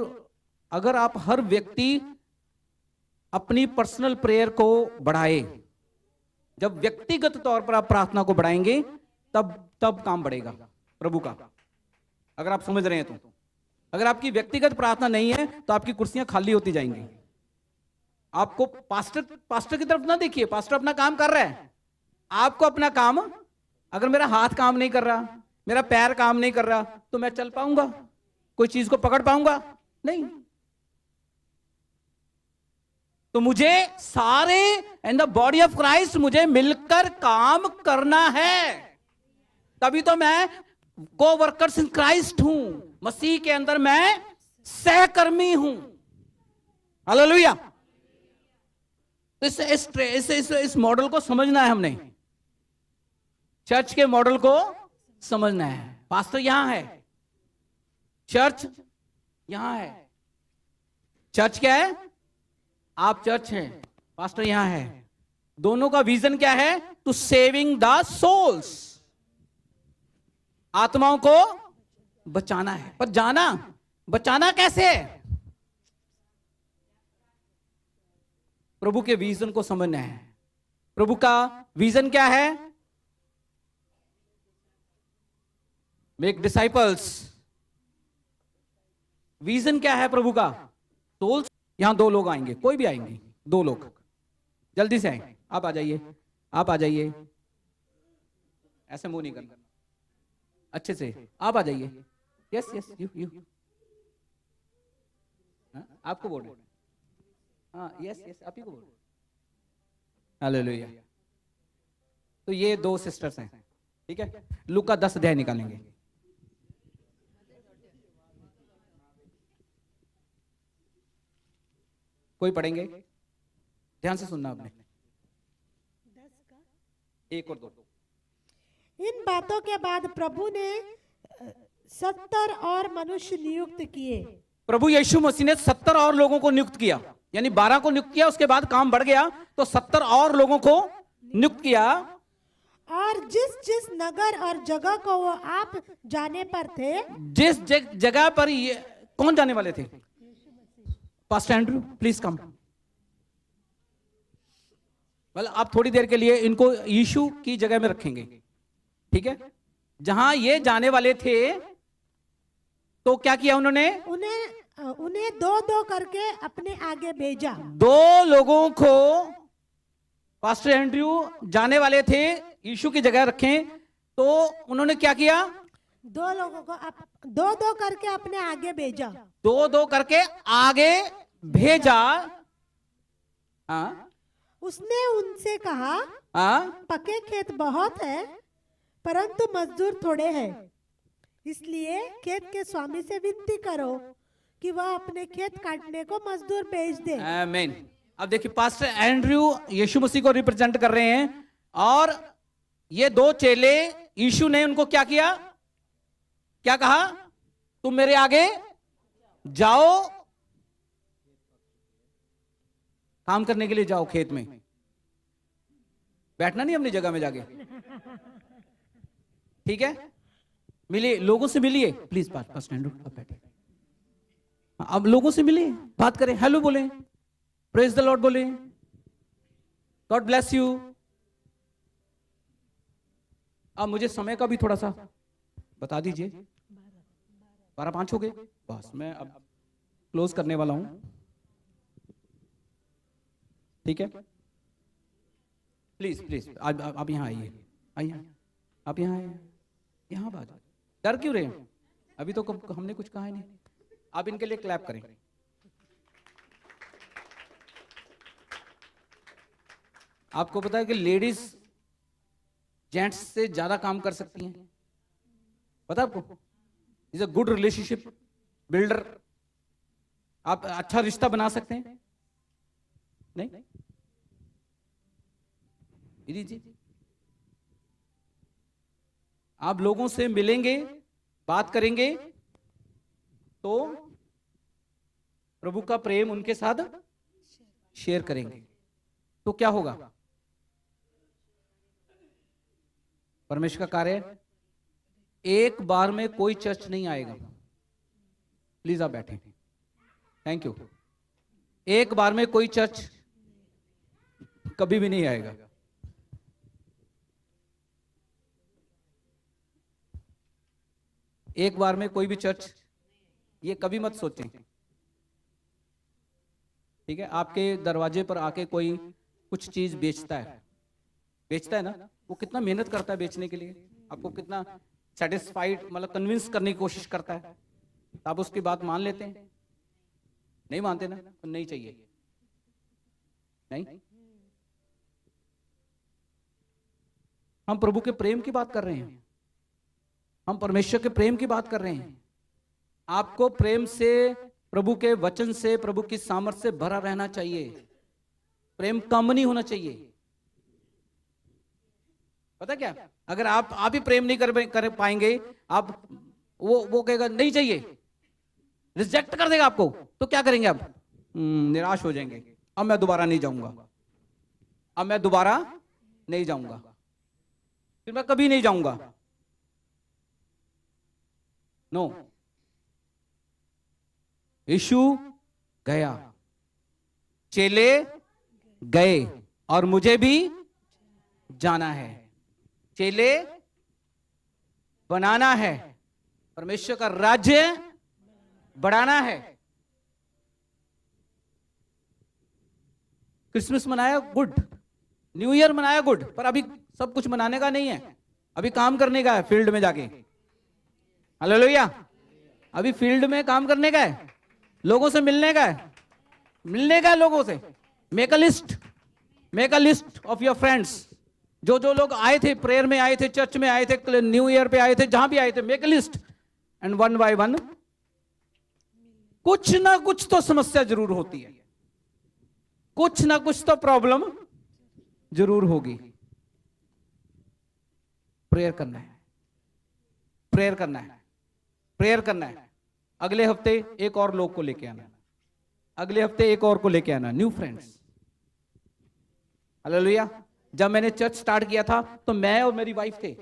अगर आप हर व्यक्ति अपनी पर्सनल प्रेयर को बढ़ाए, जब व्यक्तिगत तौर पर आप प्रार्थना को बढ़ाएंगे, तब काम बढ़ेगा प्रभु का। अगर आप समझ रहे हैं तो, अगर आपकी व्यक्तिगत प्रार्थना नहीं है तो आपकी कुर्सियां खाली होती जाएंगी। आपको पास्टर की तरफ ना देखिए, पास्टर अपना काम कर रहा है, आपको अपना काम, अगर मेरा हाथ काम नहीं कर रहा, मेरा पैर काम नहीं कर रहा, तो मैं चल पाऊंगा, कोई चीज को पकड़ पाऊंगा? नहीं। तो मुझे सारे in the body of Christ मुझे मिलकर काम करना है, तभी तो मैं को वर्कर्स इन क्राइस्ट हूं, मसीह के अंदर मैं सहकर्मी हूं। हालेलुया। तो इस मॉडल को समझना है हमने, चर्च के मॉडल को समझना है। पास्टर यहां है, चर्च यहां है। चर्च क्या है? आप चर्च हैं, पास्टर यहां है। दोनों का विजन क्या है? टू सेविंग द सोल्स, आत्माओं को बचाना है। पर बचाना कैसे है? प्रभु के विजन को समझना है। प्रभु का विजन क्या है? Make disciples. विजन क्या है प्रभु का? सोल्स। यहां दो लोग आएंगे, कोई भी आएंगे, दो लोग जल्दी से आएंगे। आप आ जाइए, आप आ जाइए, ऐसे मुंह नहीं करना, अच्छे से आप आ जाइए। यस यस, यू आपको बोल रहे, हाँ यस यस, आप ही को बोल रहे। हालेलुया। तो ये दो सिस्टर्स हैं, ठीक है। लूका 10 अध्याय निकालेंगे। कोई पढ़ेंगे? ध्यान से सुनना आपने, 1 और 2। इन बातों के बाद प्रभु ने 70 और मनुष्य नियुक्त किए। प्रभु यीशु मसीह ने 70 और लोगों को नियुक्त किया, यानी 12 को नियुक्त किया, उसके बाद काम बढ़ गया तो 70 और लोगों को नियुक्त किया। और जिस जिस नगर और जगह को वो आप जाने पर थे, जिस जगह पर ये कौन जाने वाले थे? Pastor Andrew please come. मतलब आप थोड़ी देर के लिए इनको यीशु की जगह में रखेंगे, ठीक है? जहां ये जाने वाले थे तो क्या किया उन्होंने? उन्हें दो दो करके अपने आगे भेजा। 2 लोगों को पास्टर एंड्रयू जाने वाले थे, यीशु की जगह रखें, तो उन्होंने क्या किया? 2 लोगों को दो दो करके अपने आगे भेजा। 2 करके आगे भेजा। हाँ, उसने उनसे कहा, हाँ, पके खेत बहुत है परंतु मजदूर थोड़े हैं, इसलिए खेत के स्वामी से विनती करो कि वह अपने खेत काटने को मजदूर भेज दे। आमीन। अब देखिए पास्टर एंड्रयू यीशु मसीह को रिप्रेजेंट कर रहे हैं, और ये 2 चेले, यीशु ने उनको क्या किया? क्या कहा? तुम मेरे आगे जाओ, काम करने के लिए जाओ खेत में, बैठना नहीं अपनी जगह में जाके, ठीक है? मिलिए, लोगों से मिलिए प्लीज। पास्टर एंड्रयू आप बैठिए। अब लोगों से मिलिए, बात करें, हेलो बोले, प्रेज द लॉर्ड बोले, गॉड ब्लेस यू। अब मुझे समय का भी थोड़ा सा बता दीजिए। 12:05 हो गए, बस मैं अब क्लोज करने वाला हूं, ठीक है? प्लीज प्लीज आप यहां आइए, आइए आप यहां आइए, यहां बात। डर क्यों रहे हैं? अभी तो हमने कुछ कहा ही नहीं। आप इनके लिए क्लैप करें। आपको पता है कि लेडीज जेंट्स से ज्यादा काम कर सकती हैं, पता है आपको? Is a good relationship builder. आप अच्छा रिश्ता बना सकते हैं, नहीं? जी, आप लोगों से मिलेंगे, बात करेंगे, तो प्रभु का प्रेम उनके साथ शेयर करेंगे, तो क्या होगा? परमेश्वर का कार्य। एक बार में कोई चर्च नहीं आएगा, प्लीज आप बैठें, थैंक यू। एक बार में कोई चर्च कभी भी नहीं आएगा। एक बार में कोई भी चर्च, ये कभी मत सोचें, ठीक है? आपके दरवाजे पर आके कोई कुछ चीज बेचता है ना, वो कितना मेहनत करता है बेचने के लिए, आपको कितना सेटिस्फाइड, मतलब कन्विंस करने की कोशिश करता है, तो आप उसकी बात मान लेते हैं? नहीं मानते ना, तो नहीं चाहिए, नहीं। हम प्रभु के प्रेम की बात कर रहे हैं, हम परमेश्वर के प्रेम की बात कर रहे हैं। आपको प्रेम से, प्रभु के वचन से, प्रभु की सामर्थ से भरा रहना चाहिए। प्रेम कम नहीं होना चाहिए। पता क्या, अगर आप ही प्रेम नहीं कर पाएंगे, आप वो कहेगा नहीं चाहिए, रिजेक्ट कर देगा आपको, तो क्या करेंगे आप? निराश हो जाएंगे। अब मैं दोबारा नहीं जाऊंगा, अब मैं दोबारा नहीं जाऊंगा, फिर मैं कभी नहीं जाऊंगा। नो, यीशु गया, चेले गए, और मुझे भी जाना है। चेले बनाना है, परमेश्वर का राज्य बढ़ाना है। क्रिसमस मनाया गुड, न्यू ईयर मनाया गुड, पर अभी सब कुछ मनाने का नहीं है, अभी काम करने का है फील्ड में जाके। हालेलुया। अभी फील्ड में काम करने का है, लोगों से मिलने का है, लोगों से। Make a list of your friends. जो लोग आए थे, प्रेयर में आए थे, चर्च में आए थे, न्यू ईयर पे आए थे, जहां भी आए थे, make a list, and one by one, कुछ ना कुछ तो समस्या जरूर होती है, कुछ ना कुछ तो प्रॉब्लम जरूर होगी। प्रेयर करना है, प्रेयर करना है, प्रेयर करना है, अगले हफ्ते एक और लोग को लेके आना, अगले हफ्ते एक और को लेके आना, न्यू फ्रेंड्स। हालेलुया। जब मैंने चर्च स्टार्ट किया था तो मैं और मेरी वाइफ थे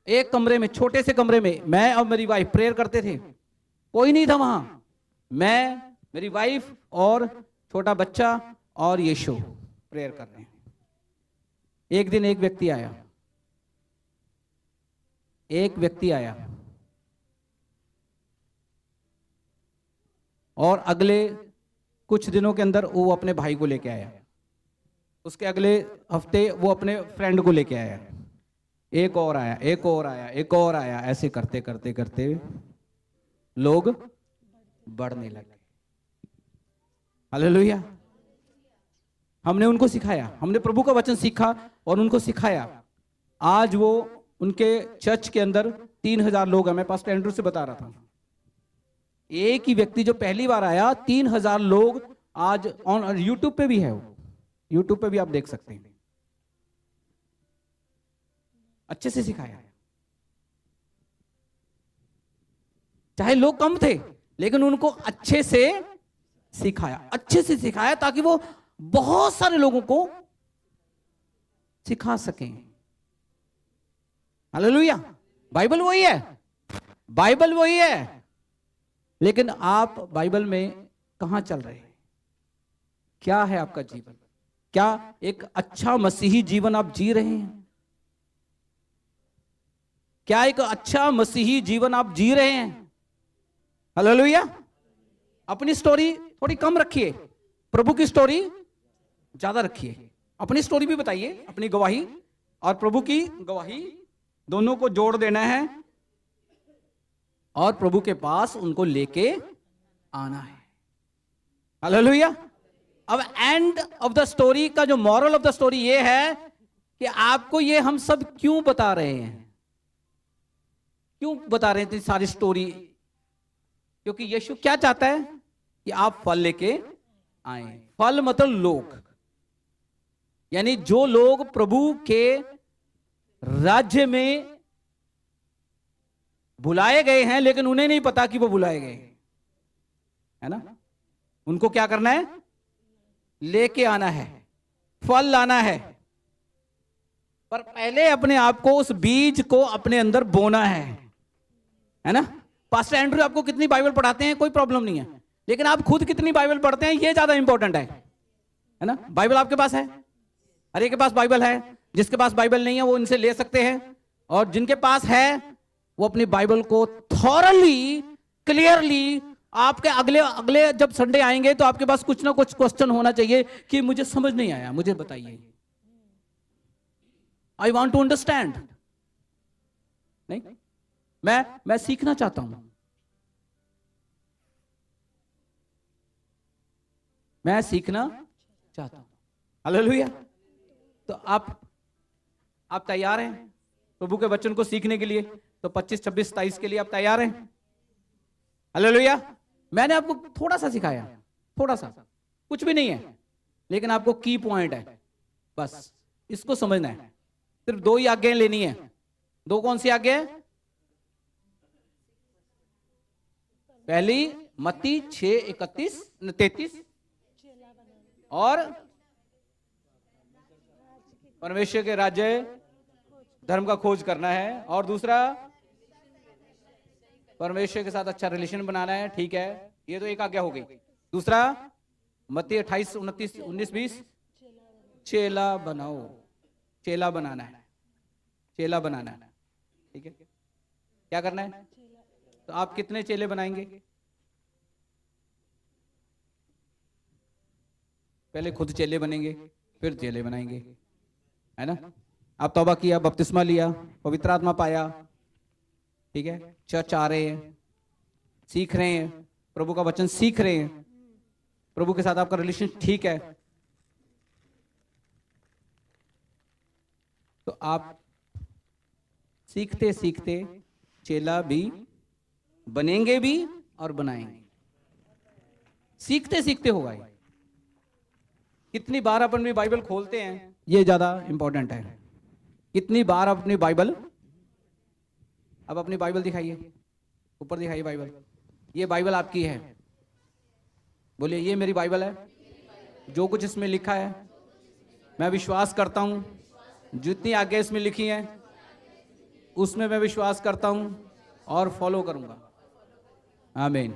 एक कमरे में, छोटे से कमरे में, मैं और मेरी वाइफ प्रेयर करते थे, कोई नहीं था वहां, मैं, मेरी वाइफ और छोटा बच्चा और यीशु प्रेयर कर रहे हैं। एक दिन एक व्यक्ति आया, एक व्यक्ति आया और अगले कुछ दिनों के अंदर वो अपने भाई को लेके आया, उसके अगले हफ्ते वो अपने फ्रेंड को लेके आया, एक और आया, एक और आया, एक और आया, ऐसे करते करते करते लोग बढ़ने लगे। हालेलुया। हमने उनको सिखाया, हमने प्रभु का वचन सीखा और उनको सिखाया। आज वो उनके चर्च के अंदर 3000 लोग हैं। मैं पास्टर एंड्रू से बता रहा था, एक ही व्यक्ति जो पहली बार आया, 3000 लोग आज ऑन यूट्यूब पे भी है, वो यूट्यूब पे भी आप देख सकते हैं। अच्छे से सिखाया, चाहे लोग कम थे लेकिन उनको अच्छे से सिखाया, अच्छे से सिखाया ताकि वो बहुत सारे लोगों को सिखा सकें। हालेलुया। बाइबल वही है, बाइबल वही है, लेकिन आप बाइबल में कहां चल रहे हैं? क्या है आपका जीवन? क्या एक अच्छा मसीही जीवन आप जी रहे हैं? क्या एक अच्छा मसीही जीवन आप जी रहे हैं? हालेलुया। अपनी स्टोरी थोड़ी कम रखिए, प्रभु की स्टोरी ज्यादा रखिए। अपनी स्टोरी भी बताइए, अपनी गवाही और प्रभु की गवाही दोनों को जोड़ देना है और प्रभु के पास उनको लेके आना है। हालेलुया। अब एंड ऑफ द स्टोरी का जो मॉरल ऑफ द स्टोरी ये है कि आपको ये हम सब क्यों बता रहे हैं, क्यों बता रहे थे सारी स्टोरी? क्योंकि यीशु क्या चाहता है कि आप फल लेके आए। फल मतलब लोग, यानी जो लोग प्रभु के राज्य में बुलाए गए हैं लेकिन उन्हें नहीं पता कि वो बुलाए गए हैं, है ना? उनको क्या करना है? लेके आना है, फल लाना है। पर पहले अपने आप को, उस बीज को अपने अंदर बोना है ना? पास्टर एंड्रू आपको कितनी बाइबल पढ़ाते हैं कोई प्रॉब्लम नहीं है, लेकिन आप खुद कितनी बाइबल पढ़ते हैं ये ज्यादा इंपॉर्टेंट है ना? बाइबल आपके पास है, हर एक के पास बाइबल है। जिसके पास बाइबल नहीं है वो इनसे ले सकते हैं, और जिनके पास है वो अपनी बाइबल को थॉरली, क्लियरली, आपके अगले अगले जब संडे आएंगे तो आपके पास कुछ ना कुछ क्वेश्चन होना चाहिए कि मुझे समझ नहीं आया, मुझे बताइए, आई वॉन्ट टू अंडरस्टैंड। नहीं, मैं सीखना चाहता हूं, मैं सीखना चाहता हूं। हालेलुया। तो आप तैयार हैं प्रभु के वचन को सीखने के लिए? तो 25, 26, 27 के लिए आप तैयार हैं? हालेलुया। मैंने आपको थोड़ा सा सिखाया, थोड़ा सा, कुछ भी नहीं है, लेकिन आपको की पॉइंट है, बस इसको समझना है। सिर्फ 2 ही आज्ञाएं लेनी है। 2 कौन सी आज्ञा है? पहली मत्ती 6:33 और परमेश्वर के राज्य धर्म का खोज करना है, और दूसरा परमेश्वर के साथ अच्छा रिलेशन बनाना है। ठीक है, ये तो एक आज्ञा हो गई। दूसरा मत्ती 28, 29, 19, 20 चेला बनाओ, चेला बनाना है, चेला बनाना है। ठीक है, क्या करना है? तो आप कितने चेले बनाएंगे? पहले खुद चेले बनेंगे, फिर चेले बनाएंगे, है ना? आप तौबा किया, बपतिस्मा लिया, पवित्र आत्मा पाया, ठीक है, चर्च आ रहे हैं, सीख रहे हैं, प्रभु का वचन सीख रहे हैं, प्रभु के साथ आपका रिलेशन ठीक है, तो आप सीखते सीखते चेला भी बनेंगे भी और बनाएंगे। सीखते सीखते होगा ये। कितनी बार अपन भी बाइबल खोलते हैं, ये ज्यादा इंपॉर्टेंट है। कितनी बार अपनी बाइबल, अब अपनी बाइबल दिखाइए, ऊपर दिखाइए बाइबल। ये बाइबल आपकी है, बोलिए ये मेरी बाइबल है। जो कुछ इसमें लिखा है मैं विश्वास करता हूँ, जितनी आज्ञा इसमें लिखी है उसमें मैं विश्वास करता हूँ और फॉलो करूँगा। आमीन।